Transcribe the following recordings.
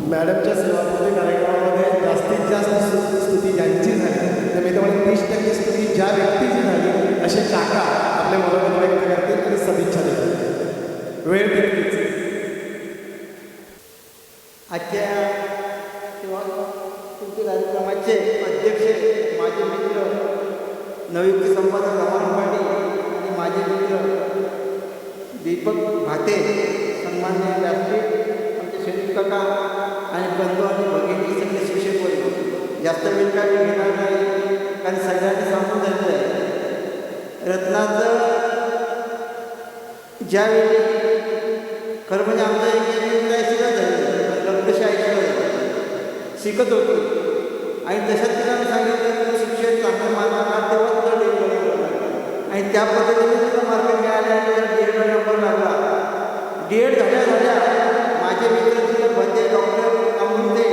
मॅडमच्या सेवापूर्ती कार्यक्रमामध्ये जास्तीत जास्त स्तुती ज्यांची झाली तर मी तुम्हाला 30% स्तुती ज्या व्यक्तीची झाली असे काका आपले मनोगत व्यक्त करतील आणि सदिच्छा देतील. वेळ देतील. आजच्या किंवा तुमच्या कार्यक्रमाचे अध्यक्ष माझे मित्र नवयुक्त संपादक रमान पाटील आणि माझे मित्र दीपक भाते, सन्मान्य व्यासपीठ आमचे शरीफ काका आणि बंधू आणि भगिनी सगळे शिक्षक वर्ग, जास्त वेळ काय घेणार नाही कारण सगळ्यांनी सांगून झालेलं आहे. रत्नाचं ज्यावेळी खरं म्हणजे आमचं एक काय शिकत झालं लग्नशाही शिकत होतो आणि तशाच तिला सांगितलं शिक्षण चांगलं मार्क तेव्हा आणि त्या पद्धतीने तुला मार्क मिळाले DED नंबर लागला. DED झाल्या माझे मित्र तिथे बंदे डॉक्टर अमृते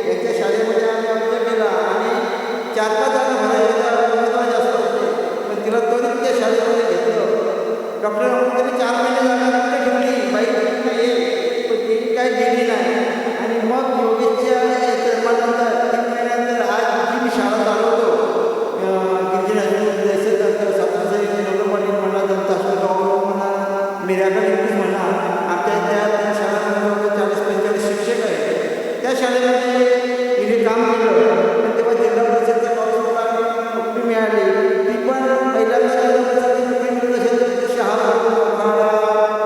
यांच्या शाळेमध्ये आम्ही अर्ज केला आणि 4-5 जागा भरायला जास्त होते पण तिला तरी त्या शाळेमध्ये घेतलं. डॉक्टर अमृतेने 4 महिने जागा ठेवली बाई पण ती काय गेली नाही आणि मग योगेशच्या निर्माणानंतर 3 महिन्यानंतर आज जी मी शाळा चालवतो मिराकल इंग्लिश म्हणा आमच्या त्या शाळेमध्ये 40-45 शिक्षक आहेत. त्या शाळेमध्ये तिने काम केलं पण तेव्हा जिल्हा परिषदच्या नोकरी मिळाली. ती पण पहिल्यांदा जिल्हा परिषदेची नोकरी मिळत असेल तर शहापूर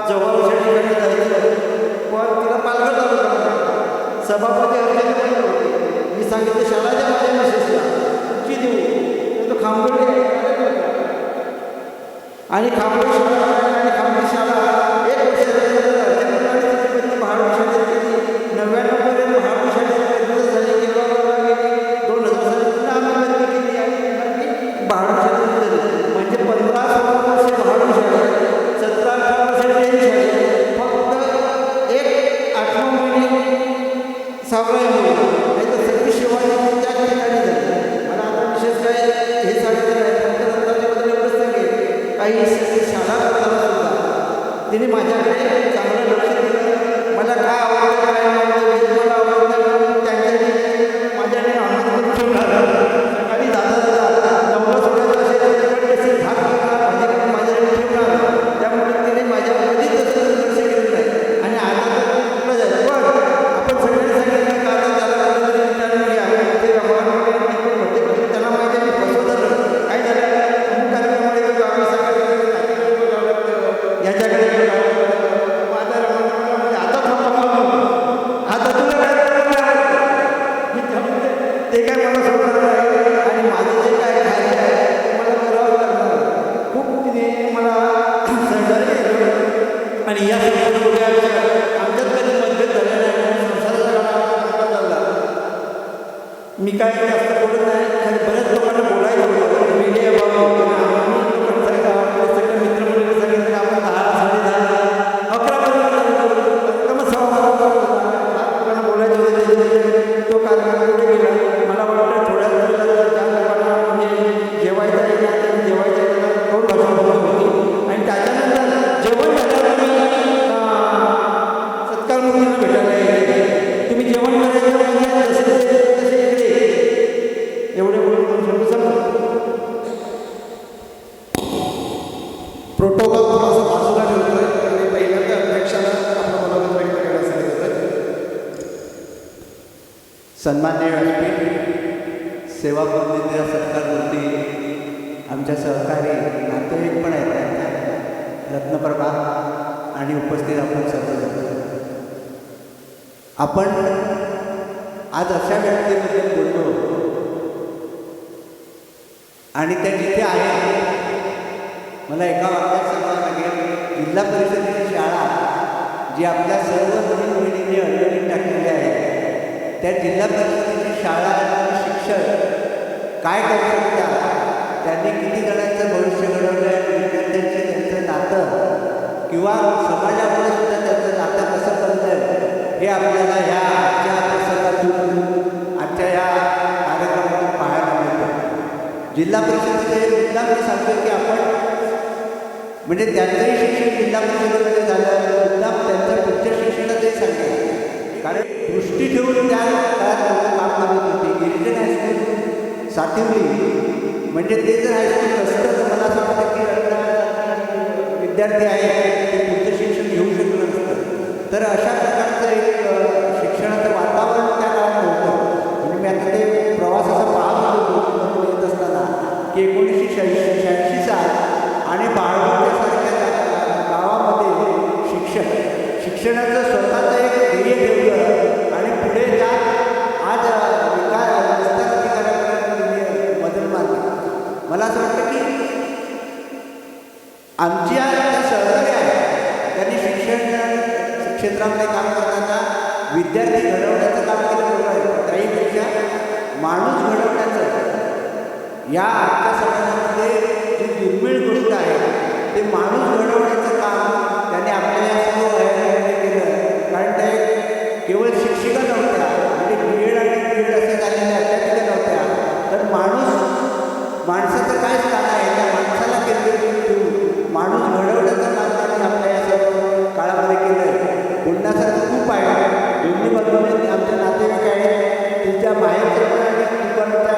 जवळच्या ठिकाणी जायचं पण तिला पालघर तालुका सभापती अर्ज होते. मी सांगितलं शाळा ज्या माझ्या मिसेसला तुमची देऊ तो खांबोळी आणि खांबोळी शाळा आणि खांबोळी शाळा 1 वर्ष महाड शाळेत गेली. 99पर्यंत महाड शाळेत झाली गेली 2000 साली पुन्हा आम्ही बंद केली आणि महाड शाळेत झाली म्हणजे 15-16 वर्ष महाड शाळेत 17-18 वर्ष ट्रेन शाळेत फक्त 8 महिने सावळा नाही तर सगळी सेवा त्या ठिकाणी झाली. मला आता विशेष काय हे सांगितलं आहे एवढंच सांगेल काही शाळा करताना सुद्धा तिने माझ्याकडे चांगलं लक्ष दिलं. मला काय आवडतं काय आवडतं मला आवडतं त्यांच्याकडे माझ्याकडे आनंद ठेवणार सकाळी जाता नवलं सोडायचं असेल भाग करणार माझ्याकडे ठेवणार. त्यामुळे तिने माझ्यावर कधीच तसं लक्ष केलं नाही आणि आता कुठलं जायचं पण आपण सगळ्यांनी सांगितलं का आता त्याला कधीतरी ते रमाण वगैरे होते त्यांना माहिती आहे मी फसवलं काय झालं अमुक कार्यक्रमामध्ये आम्ही सगळं याच्याकडे माझा रमाण आता आता तुला ते काय मला सोडणार नाही आणि माझं जे काय खायचं आहे मला करावं लागणार. खूप तिने मला सहकार्य केलं आणि या सगळ्या आमच्यात कधी मतभेद झाले नाही. संसाराचा चालला मी काय जास्त बोलत नाही आणि बऱ्याच लोकांना बोलायचं होतं मीडिया बाबा लोकांना सगळ्या मित्रमंडळी सांगितलं आपण 10-10:30 लोकांना बोलायचं होतं. तो कार्यक्रम पुढे गेला. मला वाटतं थोड्या लोकांना म्हणजे जेवायचा येणार जेवायचा येणार 2 भाषा होती आणि त्याच्यानंतर जेवण झाल्यावर मी सत्कारमूर्तींना भेटायला यायचे. तुम्ही जेवण करायचं तसे एवढे बोलून शब्द समजा प्रोटोकॉल थोडासा बाजूला ठेवतोय आणि पहिल्यांदा अध्यक्षाला आपलं मनोगत व्यक्त करण्यासाठी देतोय. सन्मान्य व्यासपीठ सेवापूर्तीच्या सत्कारमूर्ती आमच्या सहकारी नातेवाईक पण आहेत रत्नप्रभा आणि उपस्थित आपण सर्वजण. आपण आज अशा व्यक्तीबद्दल बोलतो आणि त्या जिथे आहे मला एका वाक्यात सांगावं लागेल. जिल्हा परिषदेची शाळा जी आपल्या सर्व तरुण पिढीने अडवणी टाकलेली आहे त्या जिल्हा परिषदेची शाळा शिक्षक काय करू शकतात त्यांनी किती जणांचं भविष्य घडवलं आहे विद्यार्थ्यांशी त्यांचं नातं किंवा समाजामध्ये सुद्धा त्यांचं नातं कसं बनलं हे आपल्याला ह्या आजच्या प्रसंगातून आजच्या ह्या कार्यक्रमातून पाहायला मिळतं. जिल्हा परिषदेचे मुद्दा मी सांगतो की आपण म्हणजे त्यांचंही शिक्षण जिल्हा परिषदेमध्ये झालं मुद्दाम त्यांचं उच्च शिक्षणाचंही सांगेल कारण दृष्टी ठेवून त्या काळात लोकं काम करत होते. गिरिजन हायस्कूल सातिवली म्हणजे ते जर हायस्कूल असतं तर मला असं वाटतं की विद्यार्थी आहेत ते पुढचं शिक्षण घेऊ शकलं नसतं. तर अशा प्रकारचं एक शिक्षणाचं वातावरण त्या काळात नव्हतं. म्हणजे मी आता ते प्रवासाचा पाहत होतो येत असताना की 1986 साल आणि बाळवण्यासारख्या गावामध्ये शिक्षणाचं स्वतःचं एक ध्येय ठेवलं आणि पुढे जात आज विस्तार अधिकाऱ्यापर्यंत बदल मारला. मला असं वाटतं की आमच्या ज्या सहकारी आहेत त्यांनी शिक्षण क्षेत्रामध्ये काम करताना विद्यार्थी घडवण्याचं काम केलं बरोबर आहे. त्याहीपेक्षा माणूस घडवण्याचं या आजच्या समाजामध्ये जी दुर्मिळ गोष्ट आहे ते माणूस घडवण्याचं काम त्यांनी आपल्या या सर्व वयामध्ये केलं. कारण ते केवळ शिक्षिका नव्हत्या म्हणजे BEd आणि BEd असे झालेल्या अध्यापिका नव्हत्या, तर माणसाचं काय स्थान आहे त्या माणसाला केंद्रित ठेवून माणूस घडवण्याचं काम त्यांनी आपल्या या सर्व काळामध्ये केलं आहे. बोलण्यासारखं खूप आहे. दोन्ही बाजूने आमचे नातेवाईक आहेत, तिच्या बाहेरचं पण आणि दुकानाच्या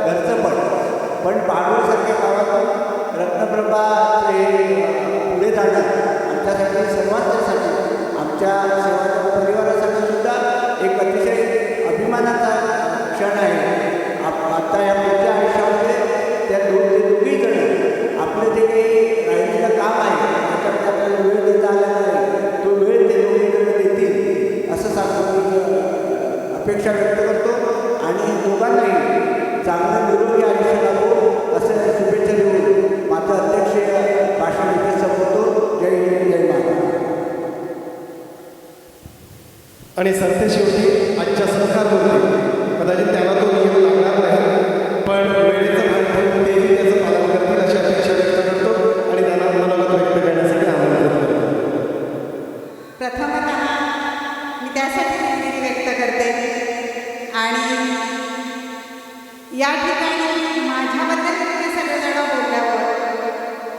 घरचं पण पाडूसारख्या गावातून रत्नप्रभा हे पुढे जाणं आमच्यासाठी सर्वांच्यासाठी आमच्या सेवा परिवारासाठी सुद्धा एक अतिशय अभिमानाचा क्षण आहे. आता या पुढच्या आयुष्यामध्ये त्या दोघी जण आपलं जे काही राहिलेलं काम आहे त्याच्यामध्ये आपल्याला वेळ देता आला नाही, तो वेळ ते दोघी जण देतील असं सांगून मी अपेक्षा व्यक्त करतो आणि दोघांनाही चांगलं निरोगी आयुष्य लाभो असं शुभेच्छा देऊन माझं अध्यक्षीय भाषण इथे संपवतो. जय हिंद, जय महाराष्ट्र. आणि सरतेशेवटी आजच्या सरकारमध्ये कदाचित त्याला तो नियम लागणार नाही, पण वेळेचं भान ठेवून तेही त्याचं पालन करतील अशी अपेक्षा व्यक्त करतो आणि त्यांना मनोगत व्यक्त करण्यासाठी आमंत्रित करतो. प्रथमतः मी त्यासाठी दिलगिरी व्यक्त करते आणि या ठिकाणी माझ्याबद्दल तुम्ही सगळेजण बोलल्यावर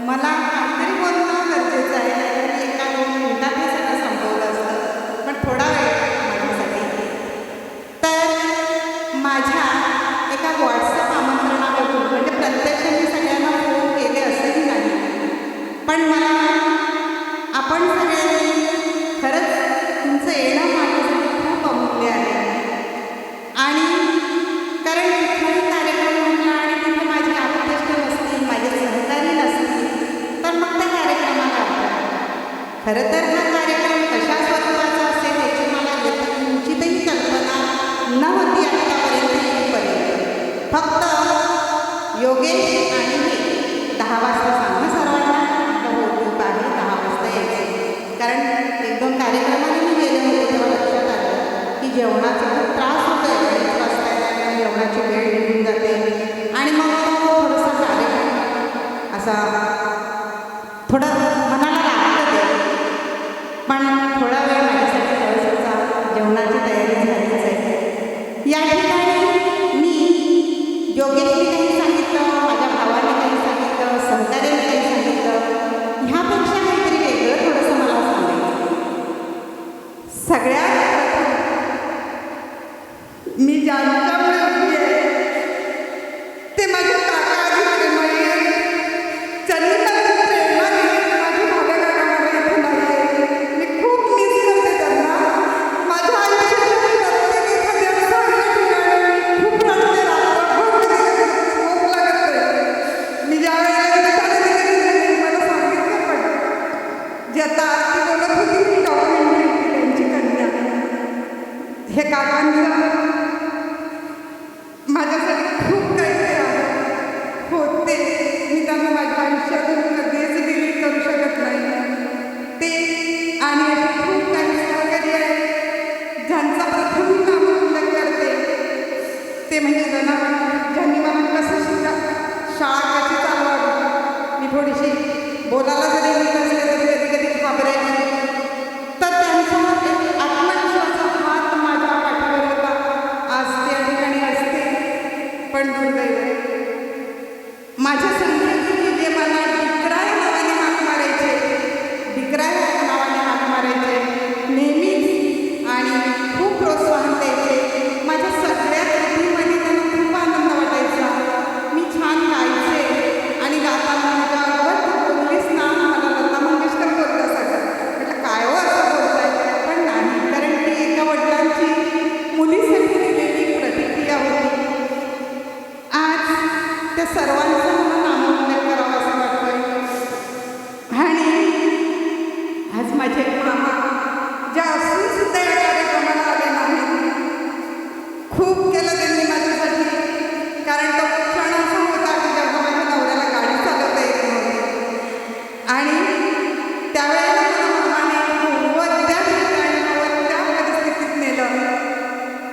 मला काहीतरी बोलणं गरजेचं आहे. आणि एका 2 मिनिटात हे सगळं संपवलं असतं, पण थोडा वेळ माझ्यासाठी. तर माझ्या एका व्हॉट्सअप आमंत्रणावरून म्हणजे प्रत्यक्ष मी सगळ्यांना फोन केले असंही नाही, पण मला आपण सगळ्यांनी खरंच तुमचं येणं माझ्यासाठी खूप अमूल्य आहे. आणि कारण कुठलाही कार्यक्रम म्हटला आणि तिथे माझे आप्तेष्ट नसतील, माझे सहकारी नसतील, तर मग त्या कार्यक्रमाला खरं तर हा कार्यक्रम कशा स्वरूपाचा असेल याची मला निश्चितही कल्पना नव्हती आत्तापर्यंत येईपर्यंत. फक्त योगेश आणि मी 10 वाजता सांगा सर्वांना होत आहे 10 वाजता यायचं. कारण 1-2 कार्यक्रमाने मी गेले होते तेव्हा लक्षात आलं की जेवणाचा खूप त्रास होतो आहे. 2 वाजता येतात, जेवणाची वेळ निघून जाते आणि मग थोडासा कार्यक्रम असा थोडं मनाला लागतं ते. पण थोडा वेळ माझ्यासाठी थोडंसं जेवणाची तयारी झालीच आहे. या ठिकाणी मी योगेशने काही सांगितलं, माझ्या भावाने काही सांगितलं, सहकार्याने काही सांगितलं, ह्यापेक्षा काहीतरी वेगळं थोडंसं मला सांगायचं. सगळ्यात मी ज्यांच्यामुळे उभी आहे ते माझे काका आजी प्रेमळी आहेत. त्यांनी मला प्रेरणा दिली. माझे भावे काका मला इथे नाही आहे. मी खूप मिस करते त्यांना. माझ्या आयुष्यात प्रत्येक एखाद्या चांगल्या ठिकाणी खूप रडते राहतो. झोप लागत नाही. मी ज्या वेळेला मला सांगितलं पण जे आता आरती बोलत होती ती डॉक्युमेंटरी त्यांची कन्या हे काकांचं माझ्यासाठी खूप काही आहे. होते मी त्यांना माझ्या आयुष्यातून कधीच डिलीट करू शकत नाही ते. आणि असे खूप काही सहकारी आहेत ज्यांचा प्रथम नामोल्लेख करते ते म्हणजे ज्यांनी मला कसं शाळा कशी चालवावी. मी थोडीशी बोलायला जरी मी नसले तरी कधी कधी घाबरायची, तर त्यांचा एक आत्मविश्वासाचा हात माझ्या पाठीवर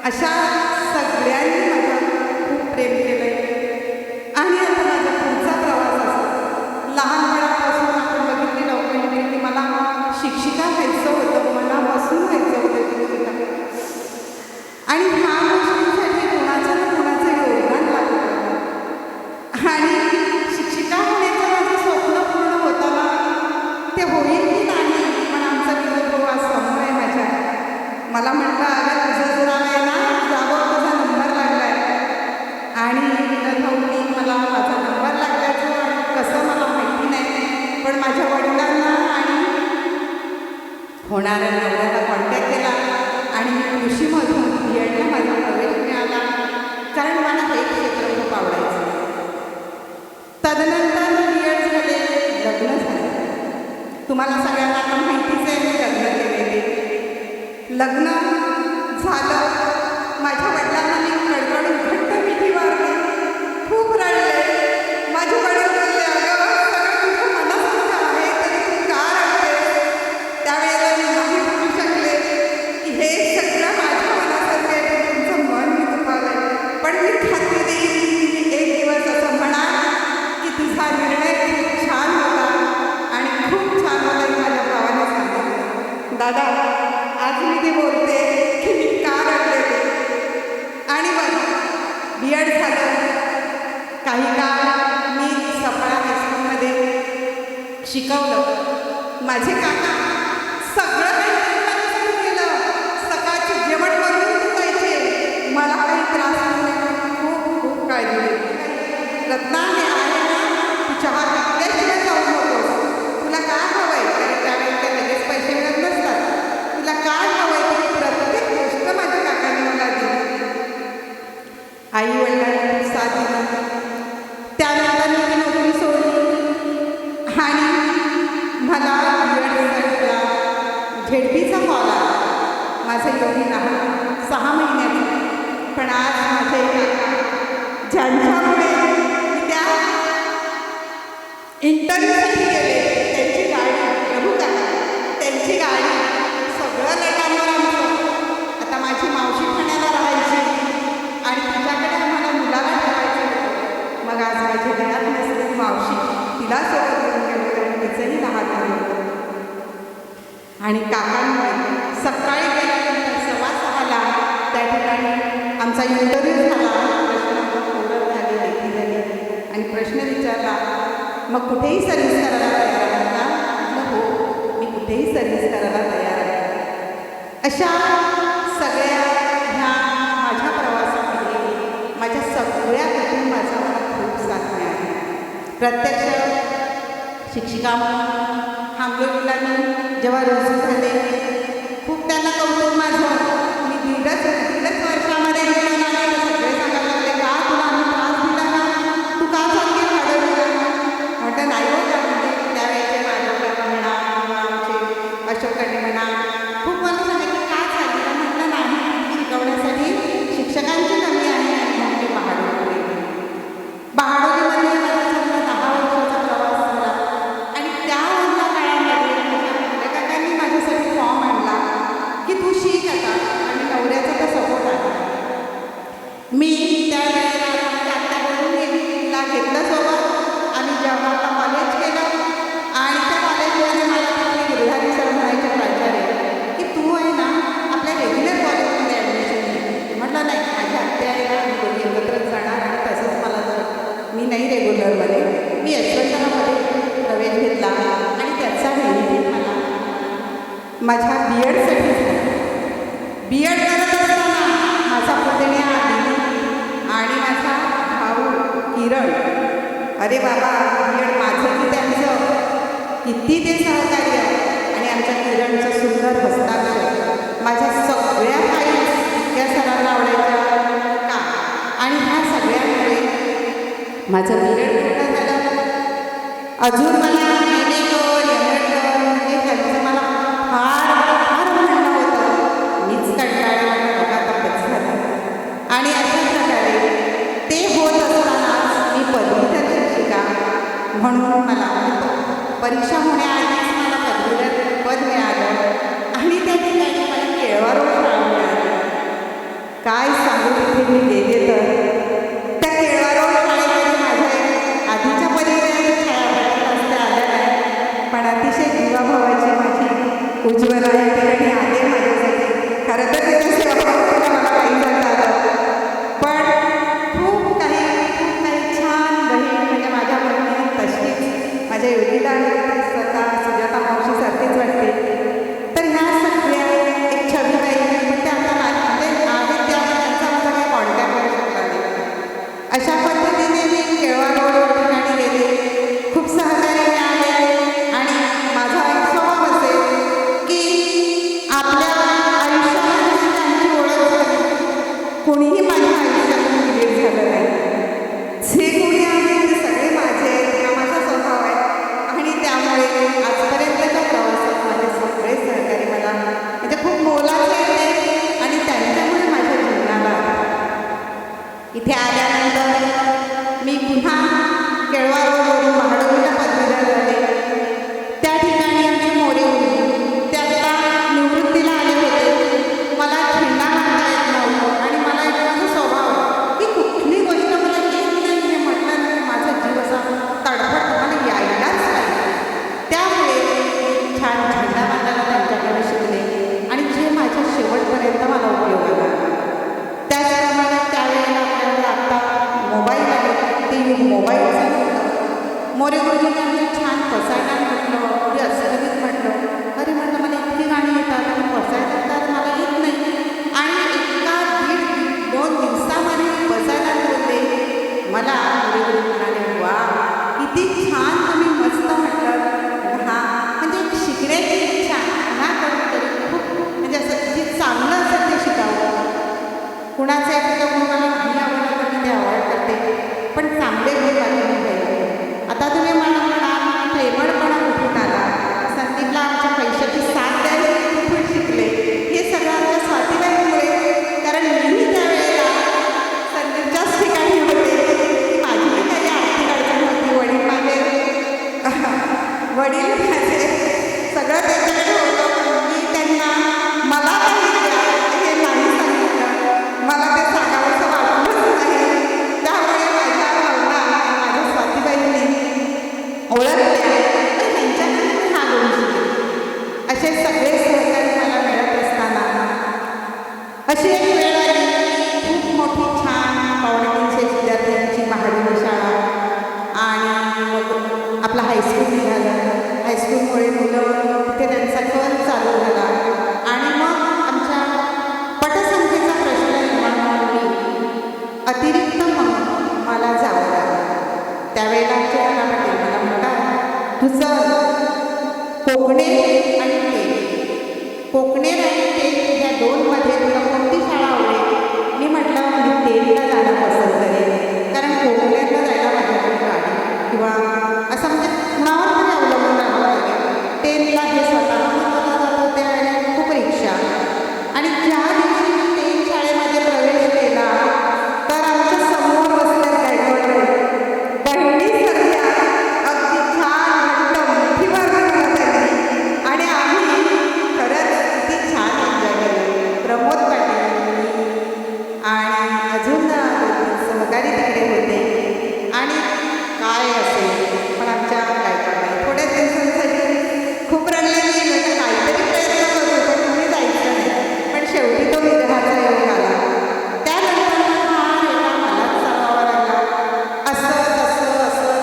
अशा सगळ्यांनी माझ्यावर खूप प्रेम केलं आणि आता माझा पुढचा प्रवास असा लहानपणापासून आपण बघितली डॉक्युमेंटरी की मला शिक्षिका व्हायचं होतं, मला बसून व्हायचं होतं शिक्षिका. आणि ह्या गोष्टींसाठी कोणाचं ना कोणाचं योगदान लागतं आणि शिक्षिका होण्याचं माझं स्वप्न पूर्ण होताना ते होईल की नाही. पण आमचा विनोद आज समोर आहे माझ्या. मला म्हटलं अगं तुझं नाव आहे ना, जावं तुझा नंबर लागला आहे. आणि विनोद भाऊनी मला माझा नंबर लागल्याचं आणि कसं मला माहिती नाही, पण माझ्या वडिलांना आणि होणाऱ्या नवऱ्याला कॉन्टॅक्ट केला आणि मी कृषीमधून BEdला माझा प्रवेश मिळाला, कारण मला हे क्षेत्र खूप आवडायचं. तदनंतर BEd झाले, लग्न झाले. तुम्हाला सगळ्यांना आता माहितीच आहे मी लग्न केलेले. लग्न झालं, माझ्या वडिलांना मी कडकडून घट्ट मिठी मारली, खूप रडले. माझे वडील बोलले, अगं सगळं तुझ्या मनासारखं आहे तरी तू का रडते. त्यावेळेला मी नाही बोलू शकले की हे सगळं माझ्या मनासारखं आहे, पण तुमचं मन मी दुखावलं. पण मी खात्री देईन की एक दिवस असं म्हणा की तुझा निर्णय खूप छान होता आणि खूप छान होता हे माझ्या भावाने सांगितलं. दादा आज मी ते बोलते की मी का रडले ते. आणि बघ BEd झालं, काही काळ मी सफळा हायस्कूलमध्ये शिकवलं. माझे काका सगळं काही माझ्यासाठी केलं. सकाळचे जेवण बनवून द्यायचे, मला काही त्रास होऊ नये, खूप खूप काळजी घेतली. रत्ना हे आहे ना, तू चहा घेतल्याशिवाय जाऊ नकोस. तुला काय हवं आहे, कारण त्यावेळेला ते लगेच पैसे मिळत नसतात. तुला काय हवं आहे ती प्रत्येक गोष्ट माझ्या काकाने मला दिली. आई वडिलांनी साथ दिली. त्यानंतर मी ती नोकरी सोडली आणि मला BEdला झेडपीचा कॉल आला. माझं योगी लहान 6 महिन्याचं. पण आज माझे काका ज्यांच्यामुळे मी त्या इंटरव्ह्यूसाठी गेले, त्यांची गाडी प्रभू काका, त्यांची गाडी सगळं लेटांवर आमचं. आता माझी मावशी ठाण्याला राहायची आणि तिच्याकडे आम्हाला मुलाला ठेवायचं होतं. मग आज माझी घरात नसलेली मावशी तिला सोबत घेऊन गेलो, कारण तिचंही लहान होतं. आणि काकांमुळे सकाळी गेल्यानंतर 6:15ला त्या ठिकाणी आमचा इंटरव्ह्यू झाला. प्रश्न ओळख झाली, लेखी झाली आणि प्रश्न विचारला, मग कुठेही सर्व्हिस करायला तयार आहे का? म्हटलं हो, मी कुठेही सर्व्हिस करायला तयार आहे. अशा सगळ्या ह्या माझ्या प्रवासामध्ये माझ्या सगळ्या कुटुंबाचा मला खूप साथ मिळाली. प्रत्यक्ष शिक्षिका म्हणून हांगोलीला मी जेव्हा रुजू झाले, खूप त्यांना कौतुक माझं. मी दीडच वर्षामध्ये रिटर्न आले तर सगळे सांगायला लागले, का तुला आम्ही त्रास दिला का, तू का चांगली वाढवली का. म्हटलं नाही हो का, म्हणजे त्यावेळेचे माझ्या काका म्हणा किंवा आमचे अशोकाने म्हणा खूप मला सांगितलं का चालली. म्हटलं नाही, शिकवण्यासाठी शिक्षकांची कमी आहे आणि मग मी बहाडोलीमध्ये माझा समजा 10 वर्षाचा प्रवास झाला. आणि त्यावरल्या काळामध्ये माझ्या काकांनी माझ्यासाठी फॉर्म आणला की तू शिक आता, आणि नवऱ्याचा तर सपोर्ट आहे. मी त्यावेळेला आत्ता बोलून गेली, तिला घेतलं सोबत. आम्ही जवाहरला कॉलेज केलं आणि त्या कॉलेजमध्ये मला तिथे गिरधारी सर म्हणायचे प्राचार्य की तू आहे ना आपल्या रेग्युलर कॉलेजमध्ये ॲडमिशन घे. म्हटलं नाही, माझ्या आत्या आहे ना, मी दोघी एकत्रच जाणार आणि तसंच मला मी नाही रेग्युलरमध्ये, मी यशवंतरावमध्ये प्रवेश घेतला आणि त्याचा बेनिफिट मला माझ्या BEdसाठी झाला. BEd करत असताना माझा पुतण्या दिदी आणि माझा भाऊ किरण, अरे बाबा BEd माझं की त्यांचं किती ते सहकार्य. आणि आमच्या किरणचं सुंदर हस्ताक्षर, माझ्या सगळ्या काही त्या सरांना आवडायच्या का. आणि ह्या सगळ्यांमुळे माझं BEd पूर्ण झालं. अजून मला MA कर, MEd कर, म्हणजे त्यांचं मला फार फार म्हणणं होतं. मीच कंटाळले, मला बघा तब्येत झालं. आणि अशा प्रकारे ते होत असतानाच मी पदवीधर शिक्षिका म्हणून मला परीक्षा होण्याआधीच मला पदवीधर पद मिळालं आणि त्या ठिकाणी मला केळवा रोड शाळा मिळाली. का कुणाचं एखादं गुण मला नाही आवडलं तर मी ते अवॉइड करते, पण चांगले गुण वाटून घ्यायला. आता तुम्ही मला म्हणाल प्रेमळपणा कुठून आला, संदीपला आमच्या पैशाची साथ द्यायला कुठून शिकले, हे सगळं आमच्या स्वातीबाईंमुळे. कारण मीही त्यावेळेला संदीपच्याच ठिकाणी होते की माझीही काही आर्थिक अडचण होती. वडील माझे सगळं त्याच्याकडे होतं, पण मी त्यांना मला काही द्या हे नाही सांगितलं. मला ते सांगावंसं वाटलंच नाही. त्यामुळे माझ्या भावना माझ्या स्वातीबाईंनी ओळखल्या आणि त्यांच्याकडे हा गुण शिकले. असे सगळे सहकारी मला मिळत असताना अशी एक वेळ आली. खूप मोठी छान 350 विद्यार्थ्यांची महाविद्यालय शाळा आणि मग आपलं हायस्कूल निघालं. हायस्कूलमुळे मुलं तिथे त्यांचा कल चालू झाला आणि मग आमच्या पटसंख्येचा प्रश्न निर्माण होऊन अतिरिक्त म्हणून मला जावं लागलं. त्यावेळेला आमचे दादा पाटील मला म्हणतात, तुझं कोकणे आणि टेक, कोकणेर आणि टेक या दोनमध्ये तुला कोणती शाळा आवडेल? मी म्हटलं मी टेकला जाणं पसंत करेन, कारण कोकणेरला जायला माझ्याकडे गाडी किंवा असं म्हणजे कुणावर तरी अवलंबून राहावं लागेल. टेनला हे स्वतः जात होते आणि खूप रिक्षा. आणि ज्या दिवशी मी टेन शाळेमध्ये प्रवेश केला तर आमच्या समोर बसल्या गायकवाड बहिणी सगळ्या अगदी छान घट्ट मुठीवर धरलं त्यांनी आणि आम्ही खरंच किती छान एन्जॉय केलं. प्रमोद पाटील आणि अजून सहकारी तिकडे होते आणि काय असेल, पण आमच्या गायकवाड थोड्या दिवसांसाठी खूप रडले मी म्हणजे काहीतरी प्रयत्न करत होतो, तुम्ही जायचं नाही, पण शेवटी तो विग्रहाचा योग आला. त्यानंतर हा रेटा मलाच चालवावा लागला. असं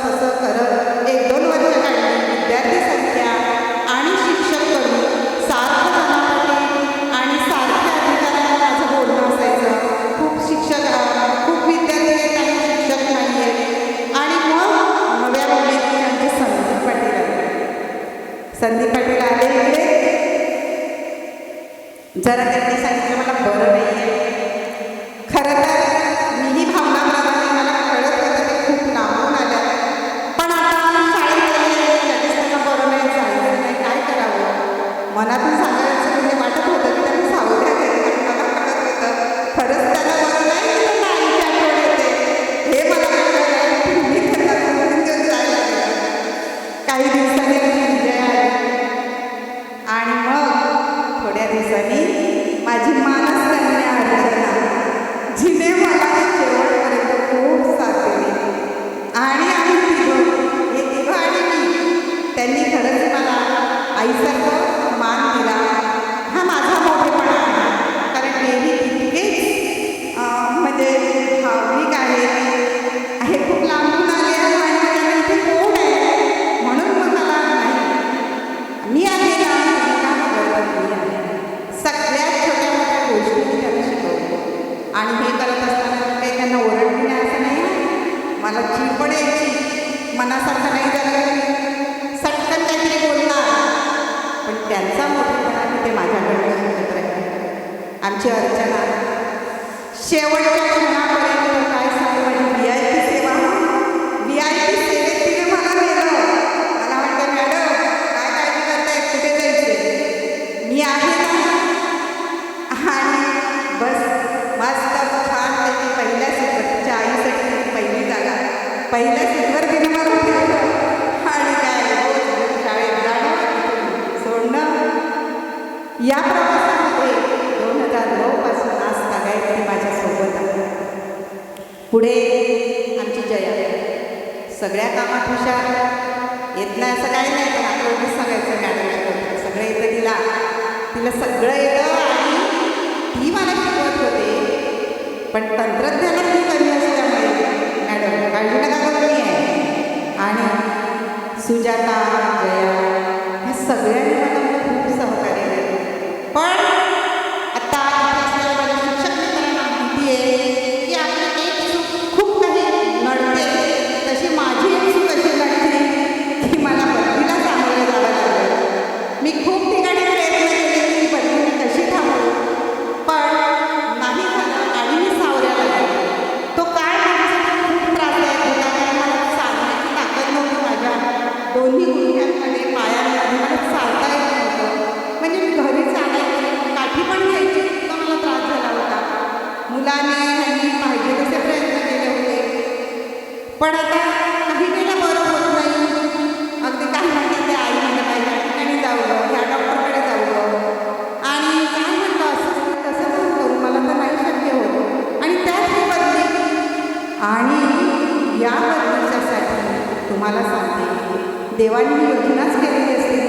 तसं करत 1-2 वर्ष काढली. विद्यार्थी संख्या आणि शिक्षक करून सारखं जनापती आणि सारख्या अधिकाऱ्यांना माझं बोलणं असायचं. खूप विद्यार्थी आहेत आणि शिक्षक नाही आहेत. आणि मग नव्या मुलींनी आमचे संदीप पाटील आले. संदीप पाटील आले इकडे. जरा त्यांनी सांगितलं मला बरं नाही आहे. खरं तर मीही भावना प्रमाणे मला कळत होतं ते खूप लांबून आल्या, पण आता शाळेत लगेच त्यांना बरं नाही, जायचं नाही, काय करावं. मनातून सांगायचं म्हणजे वाटत होतं की त्यांनी सावध्या घरी, मला कळत होतं खरंच त्यांना बरं नाही, त्यांना आईची आठवण येते हे मला कळलं नाही. मी त्यांना समजून घेऊन जायला लागलं. काही दिवसांनी आमची विजय आली आणि मग थोड्या दिवसांनी माझी मानस कन्या अर्चना, जिने मला शेवटपर्यंत खूप साथ दिली आणि आम्ही तिघं आणि मी, त्यांनी खरंच मला आईसारखं मान दिला. हा माझा मोठेपणा आहे, कारण तेही तितकेच म्हणजे भावनिक आहे. हे खूप लांबून आले आणि त्यांना इथे कोण आहे म्हणून मग मला नाही, मी आहे ना, काम करत मी आहे. सगळ्यात छोट्या मोठ्या गोष्टी मी त्यांना शिकवतो आणि हे करत असताना काही त्यांना ओरडली नाही असं नाही. मला चीड पण यायची, मनासारखं नाही झालं, सटकन काहीतरी बोलणार, पण त्यांचा मोठेपणा ते माझ्याकडे शिकत राहील. आमची अर्चना शेवटच्या क्षणापर्यंत काय सांगू, माझी VIP सेवा, VIP सेवेत तिने मला नेलं. मला म्हणते मॅडम काय काळजी करताय, कुठे जायचे, मी आहे ना. आणि बस मस्त छान त्याची पहिल्या सीटवर, तिच्या आईसाठी पहिली जागा पहिल्या सीटवर तिने मला ठेवलं आणि काय रोज शाळेत जाणं सोडणं. या प्रवासामध्ये 2009 पासून आज तागायत माझ्यासोबत आहे. पुढे आमची जया सगळ्या कामात हुशार, येत नाही असं काही नाही, पण आपलं एवढंच सांगायचं मॅडम शिकवतात, सगळं येतं तिला सगळं येतं आणि ती मला शिकवत होते. पण तंत्रज्ञानात मी कमी असल्यामुळे मॅडम काळजी नका करू मी आहे. आणि सुजाता, जया ह्या सगळ्यांनी मला खूप सहकार्य केलं. पण आता माझ्या शिक्षक मित्रांना माहिती आहे की आपली एक चूक खूप काही नडते, तशी माझी एक चूक अशी नडते की मला बदलीला सामोरे जावं लागलं. मी खूप ठिकाणी प्रयत्न केले की बदली कशी थांबवू, पण नाही झालं आणि मी तुम्हाला सांगते, देवाने ही योजनाच केलेली असते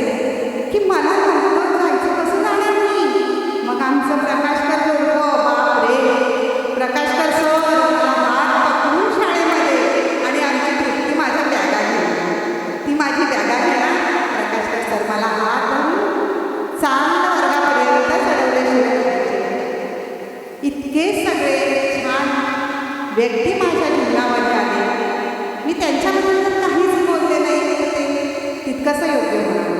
की मला लवकर जायचं कसं जाणार मी. मग आमचं प्रकाशकर जोडपं, बाप रे, प्रकाशकर सर मला हात पकडून शाळेमध्ये आणि आमची तृप्ती माझ्या बॅगा घेऊन, ती माझी बॅगा घेणार, प्रकाशकर सर मला हात धरून चांगलं वर्गापर्यंत चढवल्याशिवाय इतके सगळे छान व्यक्ती माझ्या जीवनामध्ये आले. मी त्यांच्याबद्दल तर काहीच बोलले नाही, ते तितकंसं योग्य होतं.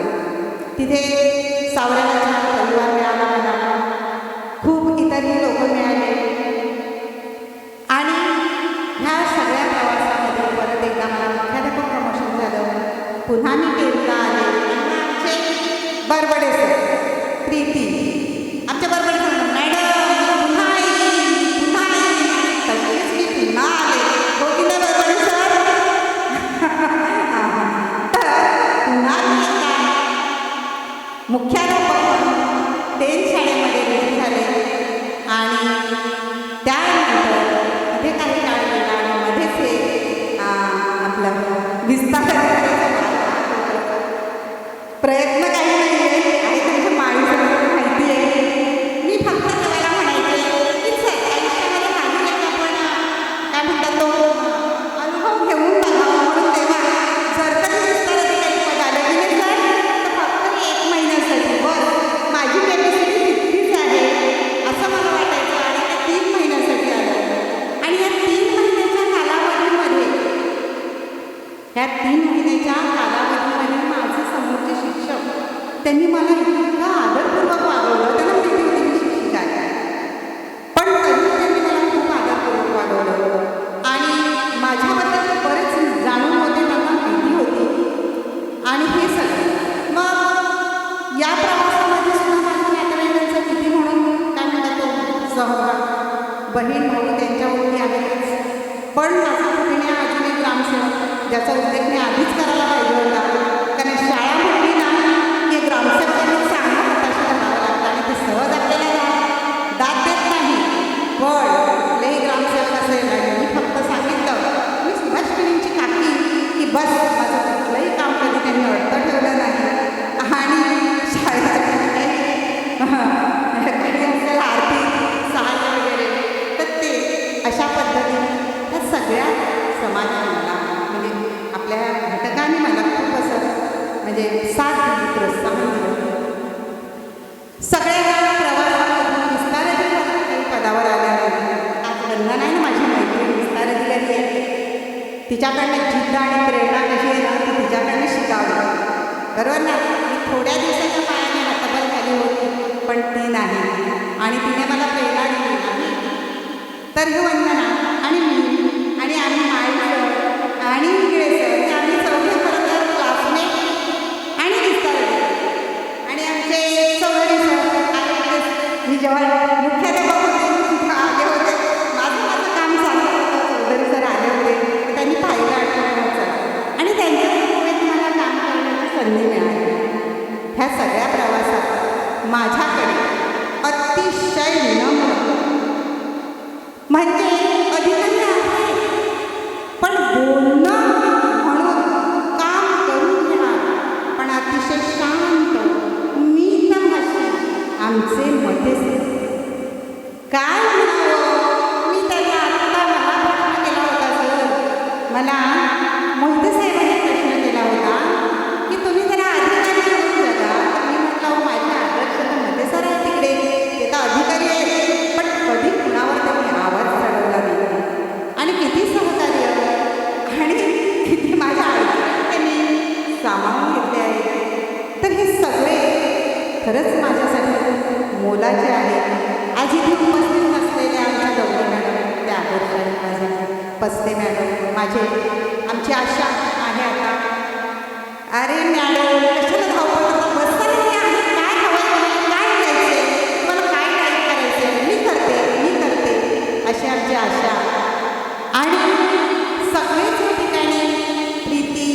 तिथे सावऱ्याला छान परिवार मिळाला मला, खूप इतरही लोक मिळाले. आणि ह्या सगळ्या प्रवासामध्ये परत एकदा मला मुख्याध्यापक प्रमोशन झालं. पुन्हा मी टेलला आले. आमचे बरबडे सर, प्रीती आमच्या बरबडे सर, मॅडम पुन्हा येईन, पुन्हा येईन. तशीच मी पुन्हा आले. हो की नाही बरबडे सर? तर पुन्हा मी एकदा मुख्याध्यापक म्हणून 10 शाळेमध्ये रुजू झाले. आणि त्यानंतर तिथे काही काळ गेला आणि मध्येच हे आपलं विस्तार प्रयत्न काही नाही आहे आणि त्यांच्या माळीचं माहिती आहे. मी फक्त त्याला म्हणायचे की सर आयुष्यामध्ये काही नाही आपण काय म्हणतात तो अनुभव घेऊन बघावा. म्हणून तेव्हा जर कधी विस्तार अधिकारी पद आलं की नाही सर, तर फक्त 1 महिन्यासाठी बस माझी कॅपॅसिटी तितकीच आहे असं मला वाटायचं. आणि ते 3 महिन्यासाठी आलं. आणि या 3 महिन्याच्या कालावधीमध्ये, ह्या 3 महिन्याच्या कालावधीमध्ये माझे समोरचे शिक्षक त्यांनी मला इतकं आदरपूर्वक वागवलं. त्यांना माहिती होती मी शिक्षिका आहे, पण तरी त्यांनी मला खूप आदरपूर्वक वागवलं. आणि माझ्याबद्दल बरेच जाणून होते, त्यांना माहिती होती. आणि हे सगळं मग या प्रवासामध्ये सुद्धा माझ्या नातेवाईकांचा किती म्हणून काय म्हणतात तो सहभाग, बहीण भाऊ त्यांच्या ओळखी आहेतच. पण माझा पुढे अजून एक ग्रामसेवक ज्याचा उल्लेख मी आधीच करायला पाहिजे होता. कारण शाळा म्हटली ना की ग्रामसेवकांनी चांगलं हाताशी धरावं लागतं आणि ते सहज आपल्याला दाद देत नाही. पण कुठलेही ग्रामसेवक असेल आणि मी फक्त सांगितलं, मी सुभाष पिढींची काकी की बस माझं कुठलंही काम कधी त्यांनी अडतं ठेवलं नाही. आणि शाळेचं काही असेल आर्थिक सहाय्य वगैरे, तर ते अशा पद्धतीने त्या सगळ्या समाजाला म्हणजे आपल्या घटकांनी मला खूप असं म्हणजे साथ दिली, प्रोत्साहन दिलं. सगळ्या प्रवासामधून विस्तार अधिकारी काही पदावर आल्यानंतर आज वंदना नाही ना माझी मैत्रीण विस्तार अधिकारी आहे. तिच्याकडनं जिद्द आणि प्रेरणा कशी आहे ना ती तिच्याकडनं शिकावी, बरोबर ना. मी थोड्या दिवसाच्या पायाने हाताबल झाली होती, पण ती नाही. आणि तिने मला प्रेरणा दिली नाही. तर हे वंदना आणि मी आणि आम्ही माळीसर आणि इंगळे सर हे आम्ही चौघे खरं तर क्लासमेट आणि विस्तार आणि आमचे चौधरी सर. मी जेव्हा मुख्याध्यापक होते तिथं आले होते, माझं काम चालू होतं, चौधरी सर आले होते, त्यांनी पाहिलं आठवण्याचं आणि त्यांच्यामुळे मला काम करण्याची संधी मिळाली. ह्या सगळ्या प्रवासात माझ्याकडे अतिशय विनम्र म्हणजे अधिकारी आहे, पण बोलणं म्हणून काम करून घेणार, पण अतिशय शांत मितभाषी आमचे मतेच काय म्हणावं. मी त्याला आत्ता मला प्रश्न केला होता सर, मला मोहिते साहेबांनी प्रश्न केला होता की तुम्ही जरा अधिकारी होऊन जगा. तर मी म्हटलं माझे आदर्श तर मोहिते सर आहे तिकडे, ते तर अधिकारी आहे, पण कधी कुणावर त्यांनी आवाज चढवला नाही. आणि किती सहकार्य आणि किती माझ्या आईला त्यांनी सामावून घेतले आहे. तर हे सगळे खरंच माझ्यासाठी मोलाचे आहे. आज इथे उपस्थित नसलेल्या आमच्या गौरी मॅडम, त्या आदर्श आहे माझ्या पस्ते मॅडम, माझे आमची आशा आहे आता. अरे मॅडम कशाला धावपळ करता, बसता नाही आहे, काय हवं काय घ्यायचे तुम्हाला, काय टाईप करायचे, मी करते अशी आमची आशा. आणि सगळेच या ठिकाणी प्रीती